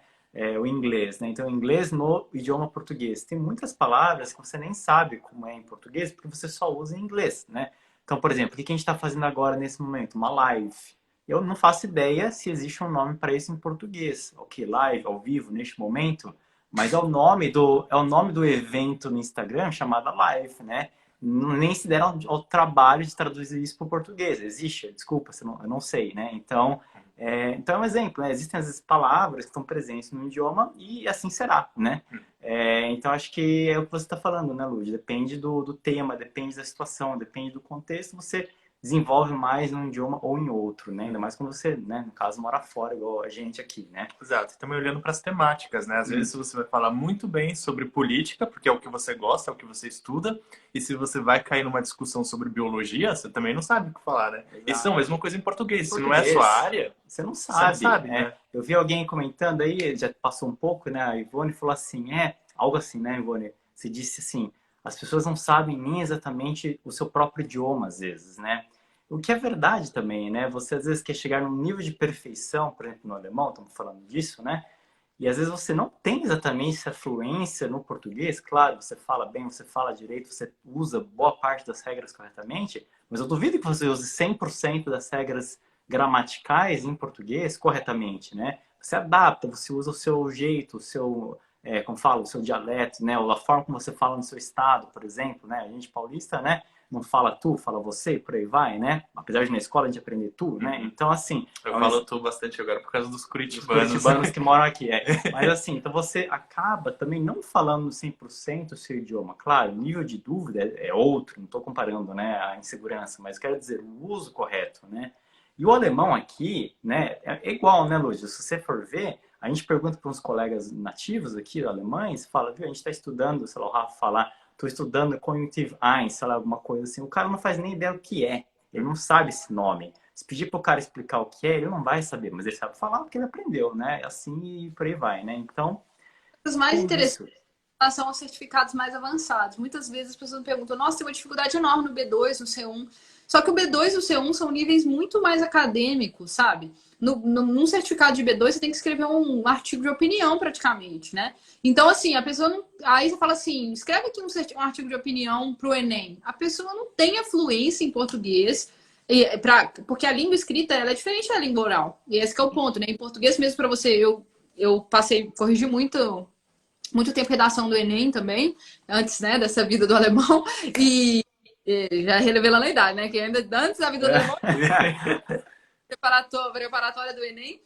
O inglês, né? Então, o inglês no idioma português. Tem muitas palavras que você nem sabe como é em português, porque você só usa em inglês, né? Então, por exemplo, o que a gente está fazendo agora nesse momento? Uma live. Eu não faço ideia se existe um nome para isso em português. Ok, live, ao vivo, neste momento, mas é o nome do evento no Instagram chamado live, né? Nem se deram ao trabalho de traduzir isso para o português. Existe? Desculpa, eu não sei, né? Então é um exemplo, né? Existem as palavras que estão presentes no idioma e assim será, né? Então, acho que é o que você está falando, né, Lud? Depende do tema, depende da situação, depende do contexto, você desenvolve mais num idioma ou em outro, né? Ainda mais quando você, né, no caso, mora fora, igual a gente aqui, né? Exato. E também olhando para as temáticas, né? Às vezes você vai falar muito bem sobre política, porque é o que você gosta, é o que você estuda, e se você vai cair numa discussão sobre biologia, você também não sabe o que falar, né? Exato. Isso é a mesma coisa em português. Se não é a sua área, você não sabe, né? né? Eu vi alguém comentando aí, já passou um pouco, né? A Ivone falou assim, algo assim, né, Ivone? Você disse assim, as pessoas não sabem nem exatamente o seu próprio idioma, às vezes, né? O que é verdade também, né? Você às vezes quer chegar num nível de perfeição, por exemplo, no alemão, estamos falando disso, né? E às vezes você não tem exatamente essa fluência no português. Claro, você fala bem, você fala direito, você usa boa parte das regras corretamente, mas eu duvido que você use 100% das regras gramaticais em português corretamente, né? Você adapta, você usa o seu jeito, o seu, como fala, o seu dialeto, né? Ou a forma como você fala no seu estado, por exemplo, né? A gente paulista, né? Não fala tu, fala você, por aí vai, né? Apesar de na escola a gente aprender tu, né? Então, assim... Eu falo tu bastante agora por causa dos curitibanos. Os curitibanos que moram aqui, Mas, assim, então você acaba também não falando 100% o seu idioma. Claro, o nível de dúvida é outro, não estou comparando, né, a insegurança, mas quero dizer, o uso correto, né? E o alemão aqui, né, é igual, né, Lúcia? Se você for ver, a gente pergunta para uns colegas nativos aqui, alemães, fala, viu, a gente está estudando, sei lá, o Rafa falar, estou estudando Cognitive Eins, sei lá, alguma coisa assim. O cara não faz nem ideia do que é. Ele não sabe esse nome. Se pedir para o cara explicar o que é, ele não vai saber. Mas ele sabe falar porque ele aprendeu, né? Assim e por aí vai, né? Então... Os mais interessantes são aos certificados mais avançados. Muitas vezes as pessoas me perguntam, nossa, tem uma dificuldade enorme no B2, no C1. Só que o B2 e o C1 são níveis muito mais acadêmicos, sabe? Num certificado de B2, você tem que escrever um artigo de opinião, praticamente, né? Então, assim, a pessoa não... Aí você fala assim, escreve aqui um artigo de opinião pro Enem. A pessoa não tem a fluência em português, porque a língua escrita, ela é diferente da língua oral. E esse que é o ponto, né? Em português mesmo, para você... Eu corrigi muito tempo redação do Enem também, antes, né, dessa vida do alemão. E já revelando a idade, né? Que ainda antes da vida do alemão... preparatória do Enem.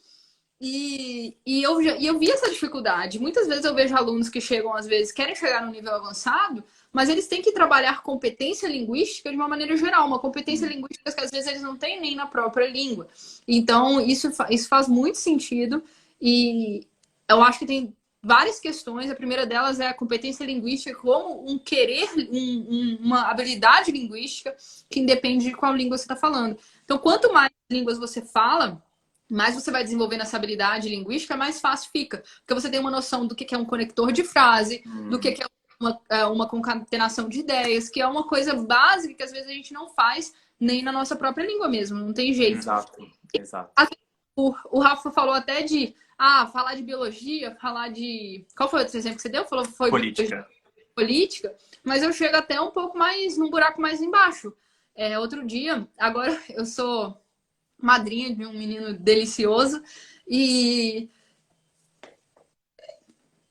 E eu vi essa dificuldade. Muitas vezes eu vejo alunos que chegam, às vezes, querem chegar no nível avançado, mas eles têm que trabalhar competência linguística de uma maneira geral, uma competência linguística que às vezes eles não têm nem na própria língua. Então, isso faz muito sentido e eu acho que tem várias questões. A primeira delas é a competência linguística como um querer, uma habilidade linguística que independe de qual língua você está falando. Então, quanto mais línguas você fala, mais você vai desenvolvendo essa habilidade linguística, mais fácil fica. Porque você tem uma noção do que é um conector de frase, do que é uma concatenação de ideias, que é uma coisa básica que às vezes a gente não faz nem na nossa própria língua mesmo, não tem jeito. Exato, exato. O Rafa falou até de falar de biologia, falar de... Qual foi o outro exemplo que você deu? Foi política. Política, mas eu chego até um pouco mais, num buraco mais embaixo. Outro dia, agora eu sou madrinha de um menino delicioso e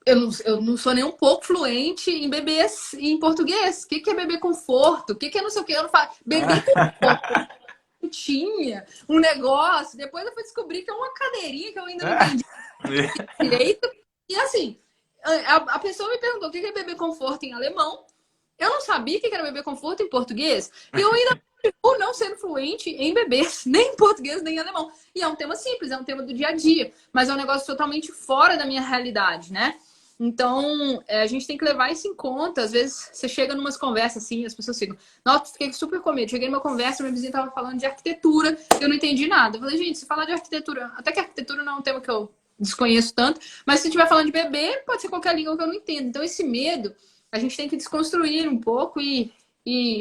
eu não sou nem um pouco fluente em bebês em português. O que é bebê conforto? O que é não sei o que? Eu não falo. Bebê conforto. Tinha um negócio. Depois eu fui descobrir que é uma cadeirinha que eu ainda não entendi direito. E assim, a pessoa me perguntou o que é bebê conforto em alemão. Eu não sabia o que era bebê conforto em português. E eu ainda por não ser fluente em bebês, nem em português, nem em alemão. E é um tema simples, é um tema do dia a dia, mas é um negócio totalmente fora da minha realidade, né? Então, a gente tem que levar isso em conta. Às vezes, você chega numas conversas assim, as pessoas ficam, nossa, fiquei super com medo. Cheguei numa conversa, minha vizinha estava falando de arquitetura, eu não entendi nada. Eu falei, gente, se falar de arquitetura, até que arquitetura não é um tema que eu desconheço tanto, mas se estiver falando de bebê, pode ser qualquer língua que eu não entendo. Então, esse medo, a gente tem que desconstruir um pouco e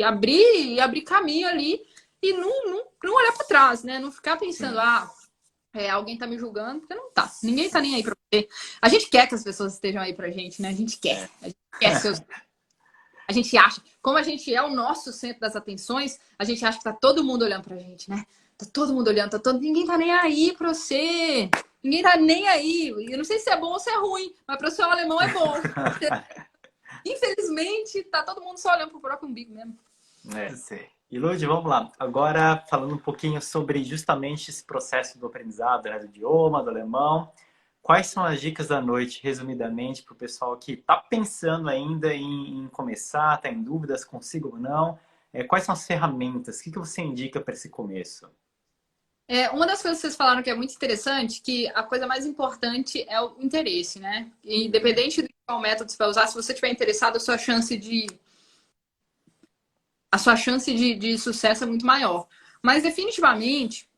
abrir caminho ali e não olhar para trás, né? Não ficar pensando, alguém tá me julgando, porque não tá. Ninguém tá nem aí pra você. A gente quer que as pessoas estejam aí pra gente, né? A gente quer. A gente quer seus... A gente acha, como a gente é o nosso centro das atenções, a gente acha que tá todo mundo olhando pra gente, né? Tá todo mundo olhando, ninguém tá nem aí pra você. Ninguém tá nem aí. Eu não sei se é bom ou se é ruim, mas para o seu alemão é bom. Infelizmente, tá todo mundo só olhando pro próprio umbigo mesmo. E Lud, vamos lá. Agora, falando um pouquinho sobre justamente esse processo do aprendizado, né, do idioma, do alemão. Quais são as dicas da noite, resumidamente, para o pessoal que está pensando ainda em começar, está em dúvidas, consigo ou não? Quais são as ferramentas? O que você indica para esse começo? Uma das coisas que vocês falaram que é muito interessante, que a coisa mais importante é o interesse, né? Independente do qual método você vai usar, se você estiver interessado, a sua chance de sucesso é muito maior. Mas definitivamente,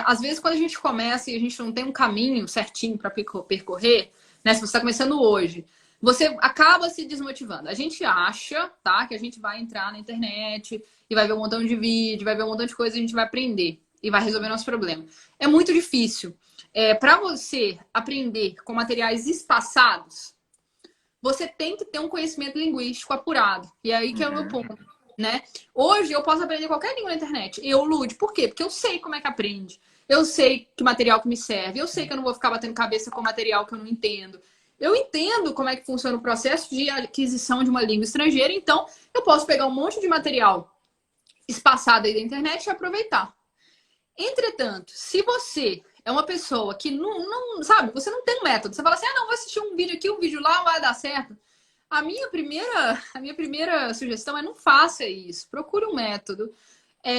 às vezes quando a gente começa e a gente não tem um caminho certinho para percorrer, né? Se você está começando hoje, você acaba se desmotivando. A gente acha, tá? Que a gente vai entrar na internet e vai ver um montão de vídeo, vai ver um montão de coisa e a gente vai aprender e vai resolver nosso problema. É muito difícil. Para você aprender com materiais espaçados, você tem que ter um conhecimento linguístico apurado. E aí que é o meu ponto, né? Hoje eu posso aprender qualquer língua na internet. Eu, Lud, por quê? Porque eu sei como é que aprende. Eu sei que material que me serve. Eu sei que eu não vou ficar batendo cabeça com material que eu não entendo. Eu entendo como é que funciona o processo de aquisição de uma língua estrangeira. Então, eu posso pegar um monte de material espaçado aí da internet e aproveitar. Entretanto, se você é uma pessoa que não sabe, você não tem um método. Você fala assim, não, vou assistir um vídeo aqui, um vídeo lá, vai dar certo. A minha primeira sugestão é não faça isso. Procure um método.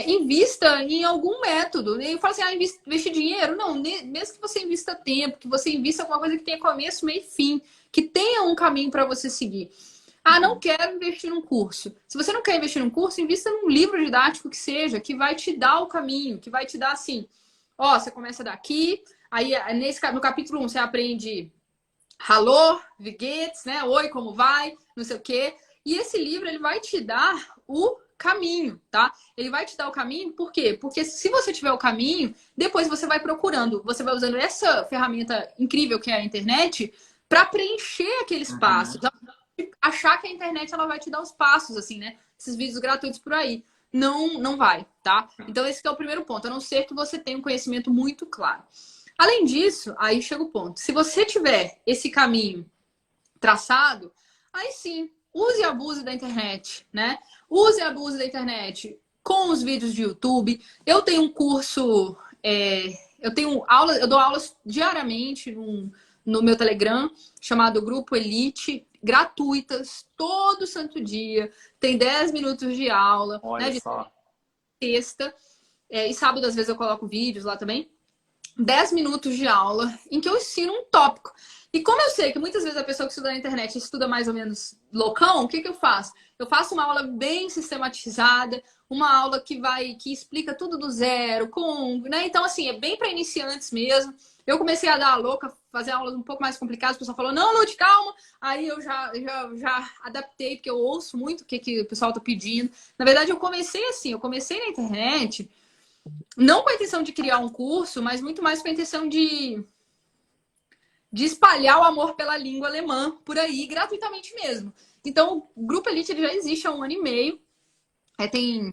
Invista em algum método. Eu falo assim, investir dinheiro? Não, mesmo que você invista tempo, que você invista em alguma coisa que tenha começo, meio e fim, que tenha um caminho para você seguir. Não quero investir num curso. Se você não quer investir num curso, invista num livro didático que seja, que vai te dar o caminho, que vai te dar assim, você começa daqui, aí no capítulo 1 você aprende Hallo, wie geht's, né? Oi, como vai? Não sei o quê. E esse livro, ele vai te dar o caminho, tá? Ele vai te dar o caminho, por quê? Porque se você tiver o caminho, depois você vai procurando, você vai usando essa ferramenta incrível que é a internet para preencher aqueles passos. Achar que a internet ela vai te dar os passos, assim, né? Esses vídeos gratuitos por aí. Não vai, tá? Então esse que é o primeiro ponto, a não ser que você tenha um conhecimento muito claro. Além disso, aí chega o ponto. Se você tiver esse caminho traçado, aí sim, use e abuse da internet, né? Use e abuse da internet com os vídeos de YouTube. Eu tenho um curso, eu dou aulas diariamente no meu Telegram, chamado Grupo Elite, gratuitas, todo santo dia. Tem 10 minutos de aula. Olha né, só. Sexta. E sábado, às vezes, eu coloco vídeos lá também. 10 minutos de aula em que eu ensino um tópico. E como eu sei que muitas vezes a pessoa que estuda na internet estuda mais ou menos loucão, o que eu faço? Eu faço uma aula bem sistematizada, uma aula que explica tudo do zero, né? Então, assim, é bem para iniciantes mesmo. Eu comecei a dar a louca, fazer aulas um pouco mais complicadas, o pessoal falou, não, Lud, calma. Aí eu já adaptei, porque eu ouço muito o que o pessoal tá pedindo. Na verdade, eu comecei assim, eu comecei na internet, não com a intenção de criar um curso, mas muito mais com a intenção de espalhar o amor pela língua alemã por aí, gratuitamente mesmo. Então, o Grupo Elite ele já existe há 1 ano e meio. Tem,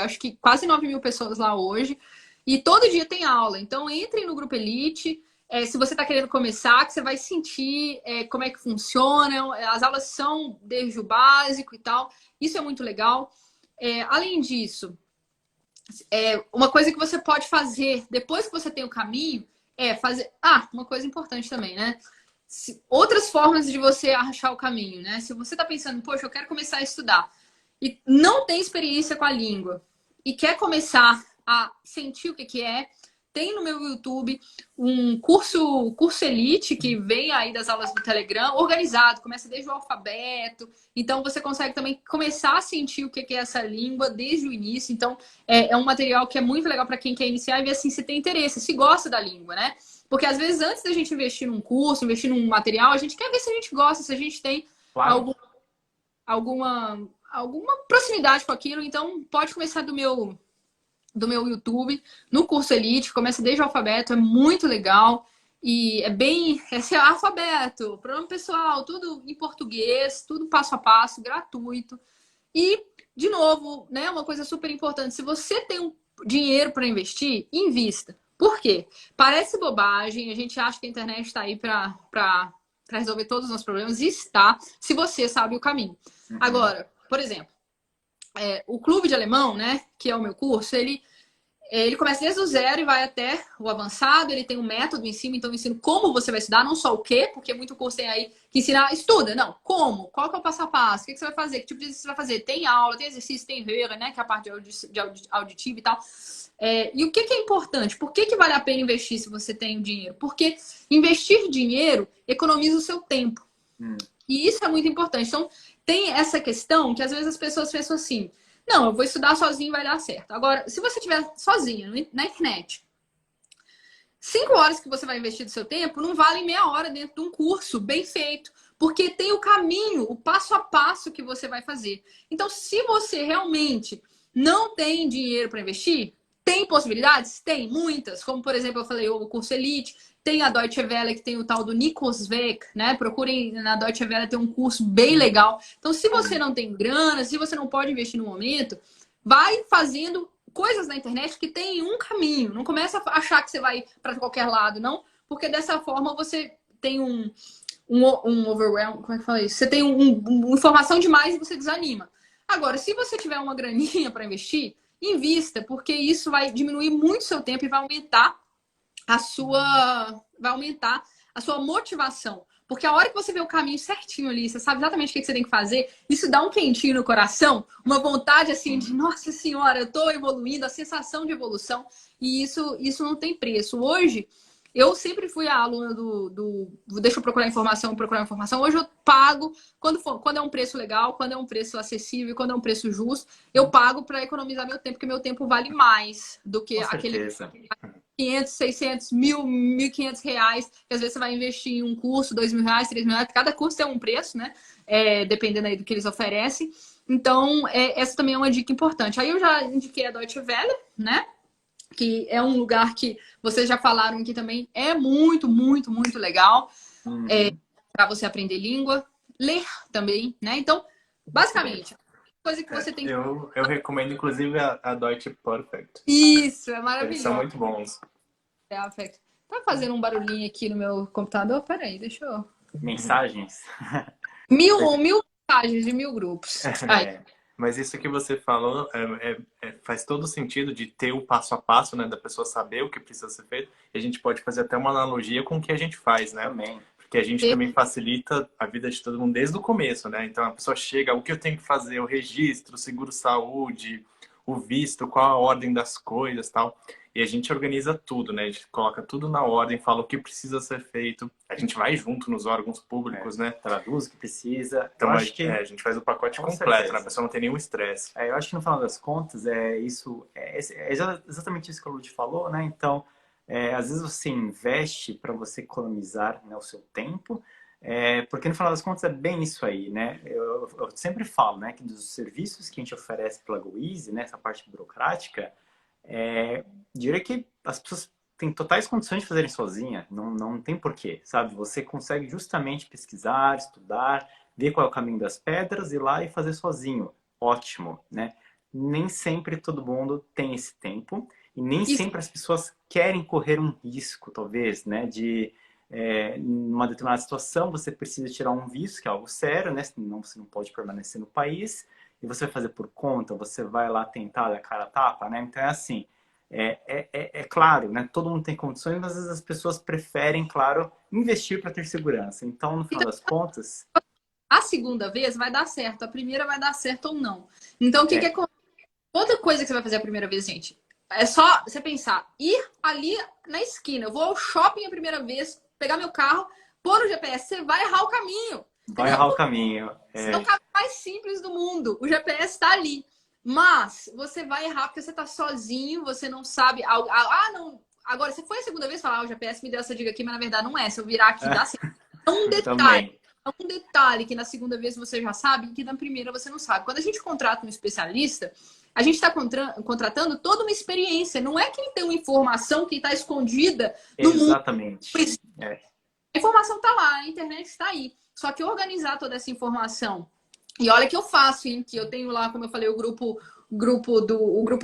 acho que quase 9.000 pessoas lá hoje. E todo dia tem aula. Então, entre no Grupo Elite. Se você está querendo começar, que você vai sentir como é que funciona. As aulas são desde o básico e tal. Isso é muito legal. Além disso, uma coisa que você pode fazer depois que você tem o caminho é fazer... uma coisa importante também, né? Outras formas de você achar o caminho, né? Se você está pensando, poxa, eu quero começar a estudar e não tem experiência com a língua e quer começar a sentir o que é, tem no meu YouTube um curso Elite que vem aí das aulas do Telegram, organizado, começa desde o alfabeto. Então você consegue também começar a sentir o que é essa língua desde o início. Então é um material que é muito legal para quem quer iniciar e ver assim se tem interesse, se gosta da língua, né? Porque às vezes antes da gente investir num curso, investir num material, a gente quer ver se a gente gosta, se a gente tem alguma proximidade com aquilo. Então pode começar do meu YouTube, no curso Elite, começa desde o alfabeto, é muito legal. E é bem... alfabeto, pronome pessoal, tudo em português, tudo passo a passo, gratuito. E, de novo, né, uma coisa super importante, se você tem um dinheiro para investir, invista. Por quê? Parece bobagem, a gente acha que a internet está aí para resolver todos os nossos problemas, e está, se você sabe o caminho. Agora, por exemplo, o clube de alemão, né, que é o meu curso, ele começa desde o zero e vai até o avançado. Ele tem um método em cima, então eu ensino como você vai estudar, não só o quê, porque muito curso tem aí que ensina, estuda, não, como, qual que é o passo a passo, o que você vai fazer, que tipo de exercício você vai fazer, tem aula, tem exercício, tem Hören, né, que é a parte de auditiva e tal. E o que é importante? Por que vale a pena investir se você tem o dinheiro? Porque investir dinheiro economiza o seu tempo. E isso é muito importante. Então, tem essa questão que às vezes as pessoas pensam assim, não, eu vou estudar sozinho e vai dar certo. Agora, se você estiver sozinho na internet, 5 horas que você vai investir do seu tempo não valem meia hora dentro de um curso bem feito. Porque tem o caminho, o passo a passo que você vai fazer. Então, se você realmente não tem dinheiro para investir, tem possibilidades? Tem, muitas. Como, por exemplo, eu falei, o curso Elite. Tem a Deutsche Welle, que tem o tal do Nikosweg, né? Procurem na Deutsche Welle, tem um curso bem legal. Então, se você não tem grana, se você não pode investir no momento, vai fazendo coisas na internet que tem um caminho. Não começa a achar que você vai para qualquer lado, não. Porque dessa forma você tem um overwhelm, como é que fala isso? Você tem informação demais e você desanima. Agora, se você tiver uma graninha para investir, invista, porque isso vai diminuir muito o seu tempo e vai aumentar a sua motivação. Porque a hora que você vê o caminho certinho ali, você sabe exatamente o que você tem que fazer, isso dá um quentinho no coração, uma vontade assim de, nossa senhora, eu tô evoluindo, a sensação de evolução, e isso não tem preço. Hoje, eu sempre fui a aluna deixa eu procurar informação. Hoje eu pago, quando é um preço legal, quando é um preço acessível, quando é um preço justo, eu pago para economizar meu tempo, porque meu tempo vale mais do que aquele 500, 600, 1.500 reais, que às vezes você vai investir em um curso, 2.000 reais, 3.000 reais, cada curso tem um preço, né? Dependendo aí do que eles oferecem. Então, essa também é uma dica importante. Aí eu já indiquei a Deutsche Welle, né? Que é um lugar que vocês já falaram que também é muito, muito, muito legal para você aprender língua, ler também, né? Então, basicamente, coisa que você tem que... Eu recomendo, inclusive, a Deutsche Perfect. Isso, é maravilhoso. Eles são muito bons. Perfect. Tá fazendo um barulhinho aqui no meu computador? Peraí, deixa eu... Mensagens? 1.000 mensagens de 1.000 grupos. Mas isso que você falou faz todo sentido de ter o passo a passo, né? Da pessoa saber o que precisa ser feito. E a gente pode fazer até uma analogia com o que a gente faz, né? Também. Porque a gente também facilita a vida de todo mundo desde o começo, né? Então a pessoa chega, o que eu tenho que fazer? O registro, o seguro-saúde, o visto, qual a ordem das coisas, tal. e a gente organiza tudo, né? A gente coloca tudo na ordem, fala o que precisa ser feito. A gente vai junto nos órgãos públicos, né? Traduz o que precisa. Então, eu acho que a gente faz o pacote com completo, certeza. né? A pessoa não tem nenhum estresse. Eu acho que no final das contas, exatamente isso que a Lud falou, né? Então, às vezes você investe para você economizar, né, o seu tempo, porque no final das contas é bem isso aí, né? Eu sempre falo, né, que dos serviços que a gente oferece pela GoEasy, né, essa parte burocrática, diria que as pessoas têm totais condições de fazerem sozinha, não tem porquê, sabe? Você consegue justamente pesquisar, estudar, ver qual é o caminho das pedras, ir lá e fazer sozinho. Ótimo, né? Nem sempre todo mundo tem esse tempo e nem Isso. sempre as pessoas querem correr um risco, talvez, né? Numa determinada situação, você precisa tirar um visto, que é algo sério, né? Senão você não pode permanecer no país, e você vai fazer por conta, você vai lá tentar dar cara a tapa, né? Então é assim, é claro, né? Todo mundo tem condições, mas às vezes as pessoas preferem, claro, investir para ter segurança. Então, no final das contas... A segunda vez vai dar certo, a primeira vai dar certo ou não. Então, o que é outra coisa que você vai fazer a primeira vez, gente? É só você pensar, ir ali na esquina. Eu vou ao shopping a primeira vez, pegar meu carro, pôr o GPS, você vai errar o caminho. Vai errar o caminho. É o caminho mais simples do mundo. O GPS está ali. Mas você vai errar porque você está sozinho, você não sabe. Não. Agora, você foi a segunda vez falar, o GPS me deu essa dica aqui, mas na verdade não é. Se eu virar aqui, dá certo. Um detalhe. Um detalhe que na segunda vez você já sabe e que na primeira você não sabe. Quando a gente contrata um especialista, a gente está contratando toda uma experiência. Não é que ele tem uma informação que está escondida no mundo. Exatamente. A informação está lá, a internet está aí. Só que organizar toda essa informação. E olha que eu faço, hein? Que eu tenho lá, como eu falei, o grupo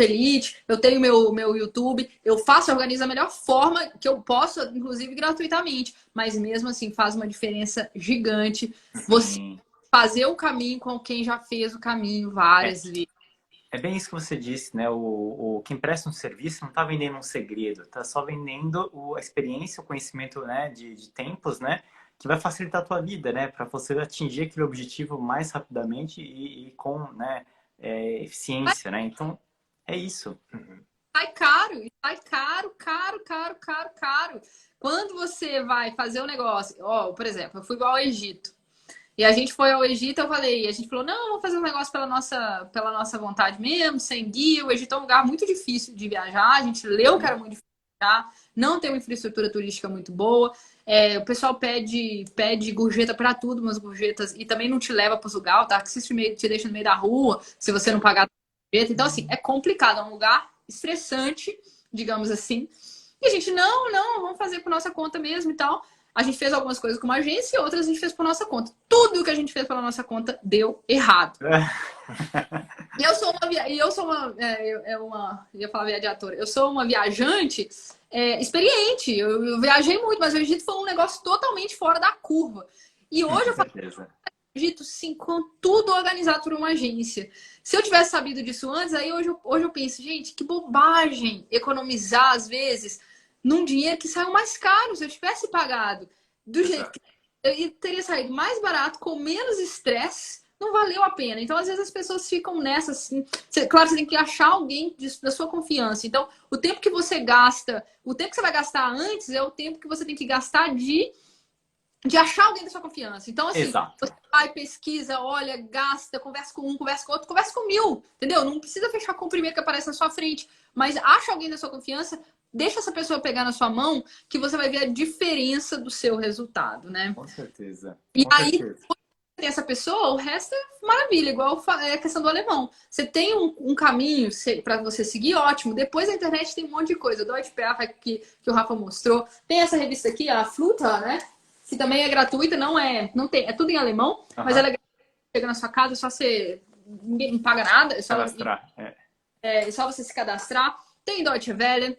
Elite, eu tenho meu YouTube, eu faço, organizo da melhor forma que eu posso, inclusive gratuitamente, mas mesmo assim faz uma diferença gigante você fazer o caminho com quem já fez o caminho várias vezes. É bem isso que você disse, né? Quem presta um serviço não está vendendo um segredo, está só vendendo a experiência, o conhecimento, né, de tempos, né? Que vai facilitar a tua vida, né? Para você atingir aquele objetivo mais rapidamente e com, né, eficiência, né? Então, é isso. Sai caro, caro. Quando você vai fazer um negócio, por exemplo, eu fui ao Egito. E a gente foi ao Egito, a gente falou, não, vamos fazer um negócio pela nossa vontade mesmo, sem guia. O Egito é um lugar muito difícil de viajar, a gente leu que era muito difícil de viajar, não tem uma infraestrutura turística muito boa. O pessoal pede gorjeta para tudo, umas gorjetas, e também não te leva para os lugares, tá? Que te deixa no meio da rua, se você não pagar a gorjeta. Então, assim, é complicado, é um lugar estressante, digamos assim. E a gente, não, vamos fazer por nossa conta mesmo e tal. A gente fez algumas coisas com uma agência e outras a gente fez por nossa conta. Tudo que a gente fez pela nossa conta deu errado. E eu ia falar viajadora. Eu sou uma viajante experiente. Eu viajei muito, mas o Egito foi um negócio totalmente fora da curva. E hoje eu falo Egito, sim, com tudo organizado por uma agência. Se eu tivesse sabido disso antes, aí hoje eu penso, gente, que bobagem economizar, às vezes, num dinheiro que saiu mais caro. Se eu tivesse pagado do jeito que eu teria saído mais barato, com menos estresse, não valeu a pena. Então, às vezes, as pessoas ficam nessa, assim. Claro, você tem que achar alguém da sua confiança. Então, o tempo que você gasta, o tempo que você vai gastar antes é o tempo que você tem que gastar de achar alguém da sua confiança. Então, assim, você vai, pesquisa, olha, gasta, conversa com um, conversa com outro, conversa com 1000, entendeu? Não precisa fechar com o primeiro que aparece na sua frente, mas acha alguém da sua confiança, deixa essa pessoa pegar na sua mão, que você vai ver a diferença do seu resultado, né? Com certeza. Aí, quando você tem essa pessoa, o resto é maravilha, igual a questão do alemão. Você tem um caminho para você seguir, ótimo. Depois a internet tem um monte de coisa. O Deutsche PA que o Rafa mostrou. Tem essa revista aqui, a Fluta, né? Que também é gratuita, não tem, é tudo em alemão, mas ela chega na sua casa, é só você, ninguém não paga nada, é só, é só você se cadastrar. Tem Deutsche Welle.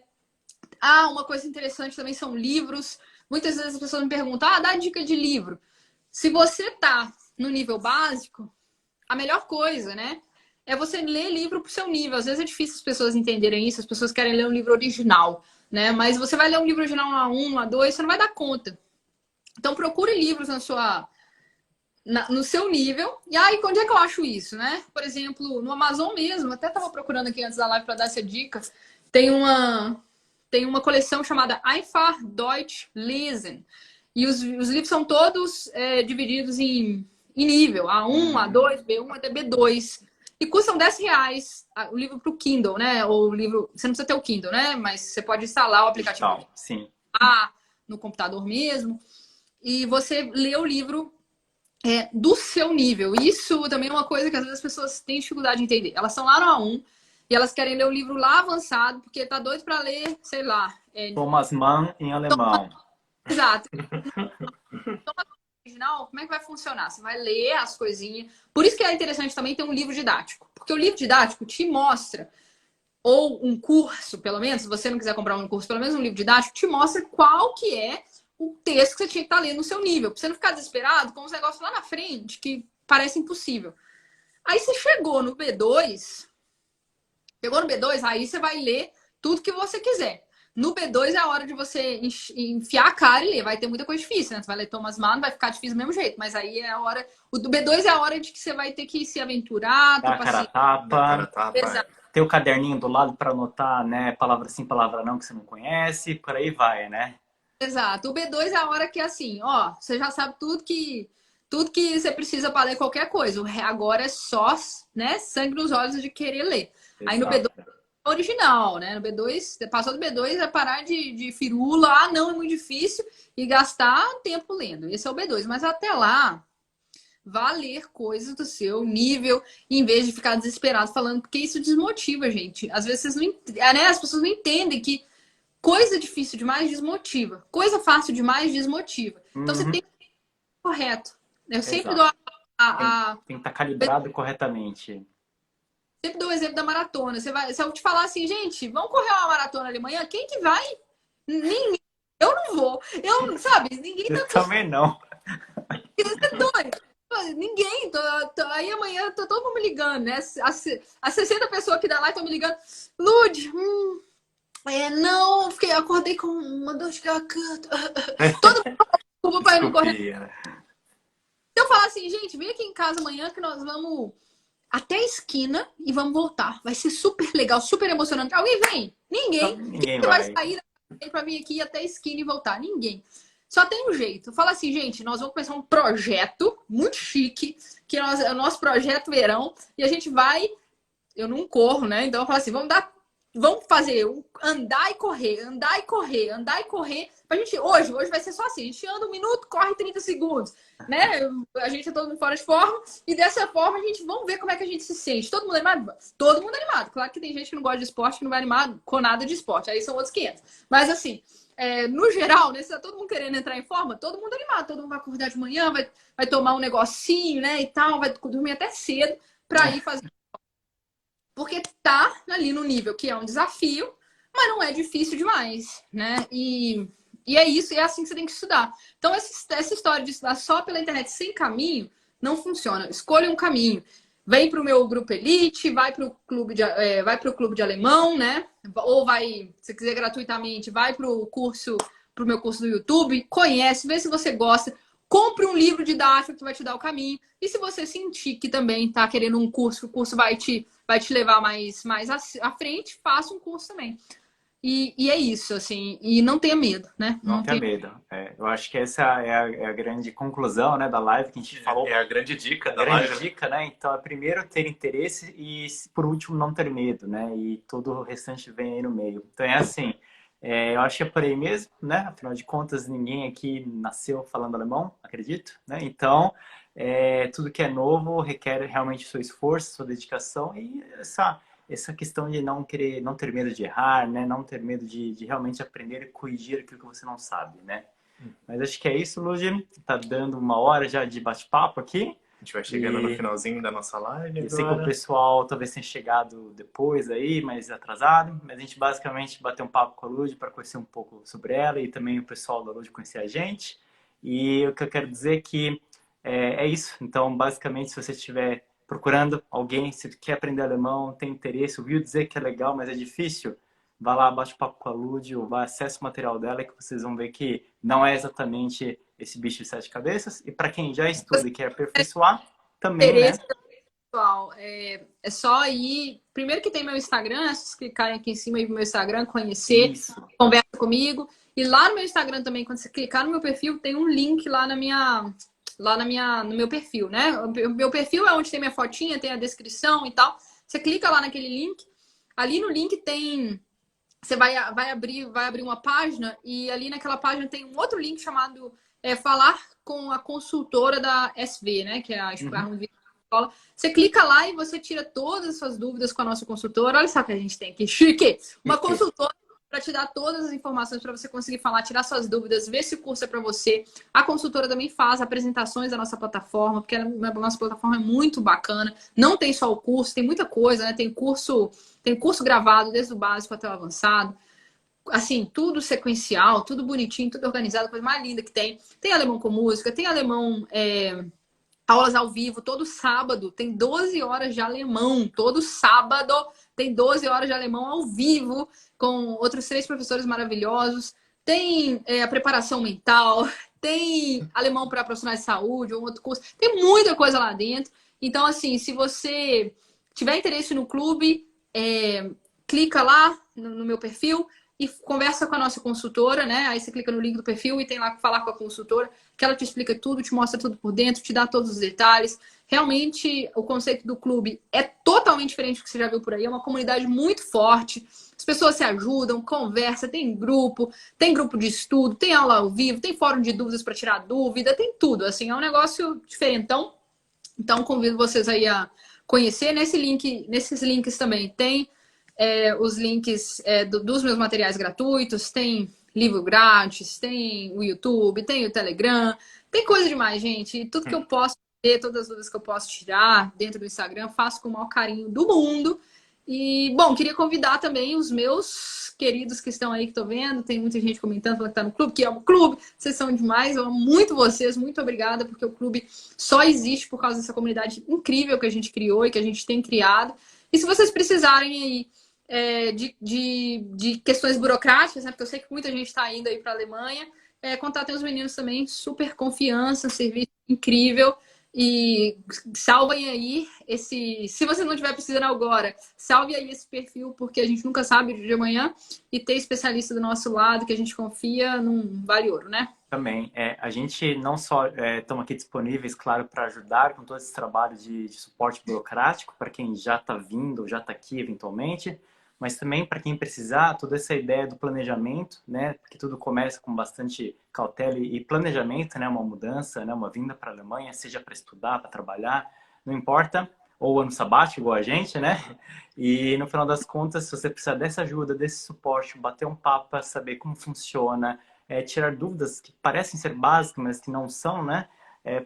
Uma coisa interessante também são livros. Muitas vezes as pessoas me perguntam, dá dica de livro. Se você tá no nível básico, a melhor coisa, né, é você ler livro pro seu nível. Às vezes é difícil as pessoas entenderem isso, as pessoas querem ler um livro original, né, mas você vai ler um livro original A1, A2, você não vai dar conta. Então, procure livros no seu nível. E aí, onde é que eu acho isso, né? Por exemplo, no Amazon mesmo, até estava procurando aqui antes da live para dar essa dica. Tem uma tem uma coleção chamada Einfach Deutsch Lesen. E os livros são todos divididos em nível, A1, A2, B1 até B2. E custam R$10 o livro para o Kindle, né? Ou o livro. Você não precisa ter o Kindle, né? Mas você pode instalar o aplicativo Digital, sim. no computador mesmo. E você lê o livro do seu nível. Isso também é uma coisa que às vezes as pessoas têm dificuldade de entender. Elas estão lá no A1 e elas querem ler o livro lá avançado, porque tá doido para ler, sei lá. Thomas Mann em alemão. Exato. Original, como é que vai funcionar? Você vai ler as coisinhas. Por isso que é interessante também ter um livro didático. Porque o livro didático te mostra, ou um curso, pelo menos, se você não quiser comprar um curso, pelo menos um livro didático, te mostra qual que é o texto que você tinha que estar lendo no seu nível. Pra você não ficar desesperado com os negócios lá na frente que parece impossível. Aí você chegou no B2, aí você vai ler tudo que você quiser. No B2 é a hora de você enfiar a cara e ler. Vai ter muita coisa difícil, né? Você vai ler Thomas Mann, vai ficar difícil do mesmo jeito. Mas aí é a hora... O do B2 é a hora de que você vai ter que se aventurar. Dá a cara a tapa. Exato. Tem o caderninho do lado para anotar, né? Palavra sim, palavra não, que você não conhece. Por aí vai, né? Exato. O B2 é a hora que, assim, ó, você já sabe tudo que você precisa para ler qualquer coisa. Agora é só, né, sangue nos olhos de querer ler. Exato. Aí no B2 é original, né? No B2, passou do B2 é parar de firula, não, é muito difícil, e gastar tempo lendo. Esse é o B2. Mas até lá, vá ler coisas do seu nível, em vez de ficar desesperado falando, porque isso desmotiva, gente. Às vezes as pessoas não entendem que coisa difícil demais desmotiva. Coisa fácil demais desmotiva. Então você tem que ser correto. Eu sempre dou tem que estar calibrado corretamente. Sempre dou o exemplo da maratona. Se eu te falar assim, gente, vamos correr uma maratona ali amanhã, quem que vai? Ninguém. Eu não vou. Sabe, ninguém Eu também não. Você é doido. Ninguém. Aí amanhã tá todo mundo me ligando, né? As 60 pessoas que dá lá estão me ligando. Lud, não, acordei com uma dor de garganta. Todo mundo desculpa pra ir não correr. Se eu falar assim, gente, vem aqui em casa amanhã que nós vamos até a esquina e vamos voltar. Vai ser super legal, super emocionante. Alguém vem? Ninguém. Ninguém vai sair pra vir aqui até a esquina e voltar? Ninguém. Só tem um jeito. Fala assim, gente, nós vamos começar um projeto muito chique, que é o nosso projeto verão, e a gente vai... Eu não corro, né? Então eu falo assim, vamos fazer andar e correr, andar e correr, andar e correr. Pra gente, hoje vai ser só assim, a gente anda 1 minuto, corre 30 segundos, né? A gente é todo mundo fora de forma, e dessa forma vamos ver como é que a gente se sente. Todo mundo animado? Todo mundo animado. Claro que tem gente que não gosta de esporte, que não vai animado com nada de esporte, aí são outros 500. Mas assim, no geral, né? Se tá todo mundo querendo entrar em forma, todo mundo animado, todo mundo vai acordar de manhã, vai tomar um negocinho, né, e tal, vai dormir até cedo pra ir fazer. Porque tá ali no nível que é um desafio, mas não é difícil demais, né? E é isso, é assim que você tem que estudar. Então, essa história de estudar só pela internet sem caminho não funciona. Escolha um caminho. Vem para o meu grupo Elite, vai para o clube de alemão, né? Ou se quiser gratuitamente, vai para o meu curso do YouTube, conhece, vê se você gosta. Compre um livro didático que vai te dar o caminho. E se você sentir que também está querendo um curso, que o curso vai te levar mais à frente, faça um curso também. E é isso, assim. E não tenha medo, né? Não tenha medo. Eu acho que essa é a grande conclusão, né, da live que a gente falou. É a grande dica da live. Grande dica, né? Então, é primeiro ter interesse e, por último, não ter medo, né? E todo o restante vem aí no meio. Então, é assim... eu acho que é por aí mesmo, né? Afinal de contas, ninguém aqui nasceu falando alemão, acredito, né? Então, tudo que é novo requer realmente seu esforço, sua dedicação e essa questão de não ter medo de errar, né? Não ter medo de realmente aprender e corrigir aquilo que você não sabe, né? Mas acho que é isso, Lud. Tá dando 1 hora já de bate-papo aqui. A gente vai chegando no finalzinho da nossa live. Eu sei que o pessoal talvez tenha chegado depois aí, mais atrasado, mas a gente basicamente bateu um papo com a Lud para conhecer um pouco sobre ela e também o pessoal da Lud conhecer a gente. E o que eu quero dizer é que é isso. Então, basicamente, se você estiver procurando alguém, se quer aprender alemão, tem interesse, ouviu dizer que é legal, mas é difícil, vá lá, bate um papo com a Lud ou vá, acesse o material dela que vocês vão ver que não é exatamente esse bicho de 7 cabeças. E para quem já estuda e quer aperfeiçoar, também, né? pessoal, é só ir. Primeiro que tem meu Instagram, é só clicarem aqui em cima aí no meu Instagram, conhecer, Isso. conversa comigo. E lá no meu Instagram também, quando você clicar no meu perfil, tem um link no meu perfil, né? O meu perfil é onde tem minha fotinha, tem a descrição e tal. Você clica lá naquele link. Ali no link tem. Você vai abrir uma página e ali naquela página tem um outro link chamado Falar com a consultora da SV, né? Que é a escola. Você clica lá e você tira todas as suas dúvidas com a nossa consultora. Olha só que a gente tem aqui, chique! Uma consultora para te dar todas as informações para você conseguir falar, tirar suas dúvidas, ver se o curso é para você. A consultora também faz apresentações da nossa plataforma, porque a nossa plataforma é muito bacana. Não tem só o curso, tem muita coisa, né? Tem curso gravado desde o básico até o avançado. Assim, tudo sequencial, tudo bonitinho, tudo organizado, a coisa mais linda que tem. Tem alemão com música, tem alemão aulas ao vivo, todo sábado tem 12 horas de alemão. Todo sábado tem 12 horas de alemão ao vivo, com outros 3 professores maravilhosos. Tem a preparação mental, tem alemão para profissionais de saúde, um outro curso. Tem muita coisa lá dentro. Então, assim, se você tiver interesse no clube, clica lá no meu perfil e conversa com a nossa consultora, né? Aí você clica no link do perfil e tem lá que falar com a consultora, que ela te explica tudo, te mostra tudo por dentro, te dá todos os detalhes. Realmente, o conceito do clube é totalmente diferente do que você já viu por aí. É uma comunidade muito forte. As pessoas se ajudam, conversa, tem grupo de estudo, tem aula ao vivo, tem fórum de dúvidas para tirar dúvida, tem tudo. Assim, é um negócio diferentão. Então, convido vocês aí a conhecer. Nesses links também tem os links dos meus materiais gratuitos, tem livro grátis, tem o YouTube, tem o Telegram, tem coisa demais, gente. E tudo que eu posso ter, todas as dúvidas que eu posso tirar dentro do Instagram, faço com o maior carinho do mundo. E, bom, queria convidar também os meus queridos que estão aí, que estou vendo. Tem muita gente comentando, falando que está no clube, que é um clube. Vocês são demais, eu amo muito vocês, muito obrigada, porque o clube só existe por causa dessa comunidade incrível que a gente criou e que a gente tem criado. E se vocês precisarem aí de questões burocráticas, né? Porque eu sei que muita gente está indo aí para a Alemanha. Contatem os meninos também, super confiança, serviço incrível. E salvem aí se você não estiver precisando agora, salve aí esse perfil, porque a gente nunca sabe o dia de amanhã. E ter especialista do nosso lado, que a gente confia, não vale ouro, né? Também. A gente não só estamos aqui disponíveis, claro, para ajudar com todo esse trabalho de suporte burocrático, para quem já está vindo, já está aqui eventualmente, mas também para quem precisar, toda essa ideia do planejamento, né? Porque tudo começa com bastante cautela e planejamento, né? Uma mudança, né? Uma vinda para a Alemanha, seja para estudar, para trabalhar, não importa, ou ano sabático, igual a gente, né? E no final das contas, se você precisar dessa ajuda, desse suporte, bater um papo para saber como funciona, tirar dúvidas que parecem ser básicas, mas que não são, né?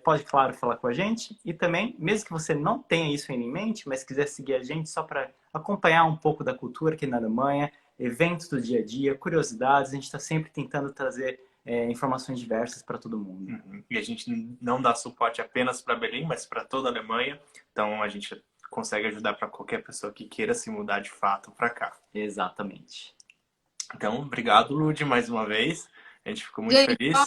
Pode, claro, falar com a gente. E também, mesmo que você não tenha isso em mente, mas quiser seguir a gente só para acompanhar um pouco da cultura aqui na Alemanha, eventos do dia a dia, curiosidades, a gente está sempre tentando trazer informações diversas para todo mundo. E a gente não dá suporte apenas para Berlim, mas para toda a Alemanha. Então a gente consegue ajudar para qualquer pessoa que queira se mudar de fato para cá. Exatamente. Então, obrigado, Lud, mais uma vez. A gente ficou muito feliz.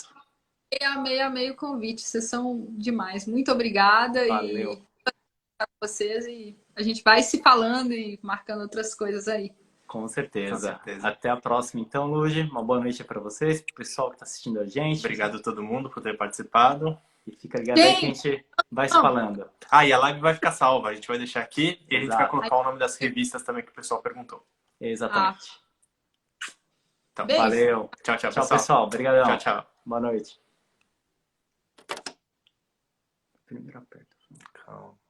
Amei o convite. Vocês são demais. Muito obrigada. Valeu. E vocês e a gente vai se falando e marcando outras coisas aí. Com certeza. Com certeza. Até a próxima, então, Luge. Uma boa noite para vocês, para o pessoal que está assistindo a gente. Obrigado a todo mundo por ter participado. E fica ligado aí que a gente vai se falando. E a live vai ficar salva. A gente vai deixar aqui e a gente vai colocar o nome das revistas também que o pessoal perguntou. Exatamente. Então, beijo. Valeu. Tchau, Tchau, pessoal. Obrigadão. Tchau. Boa noite. Primeiro aperto. Calma.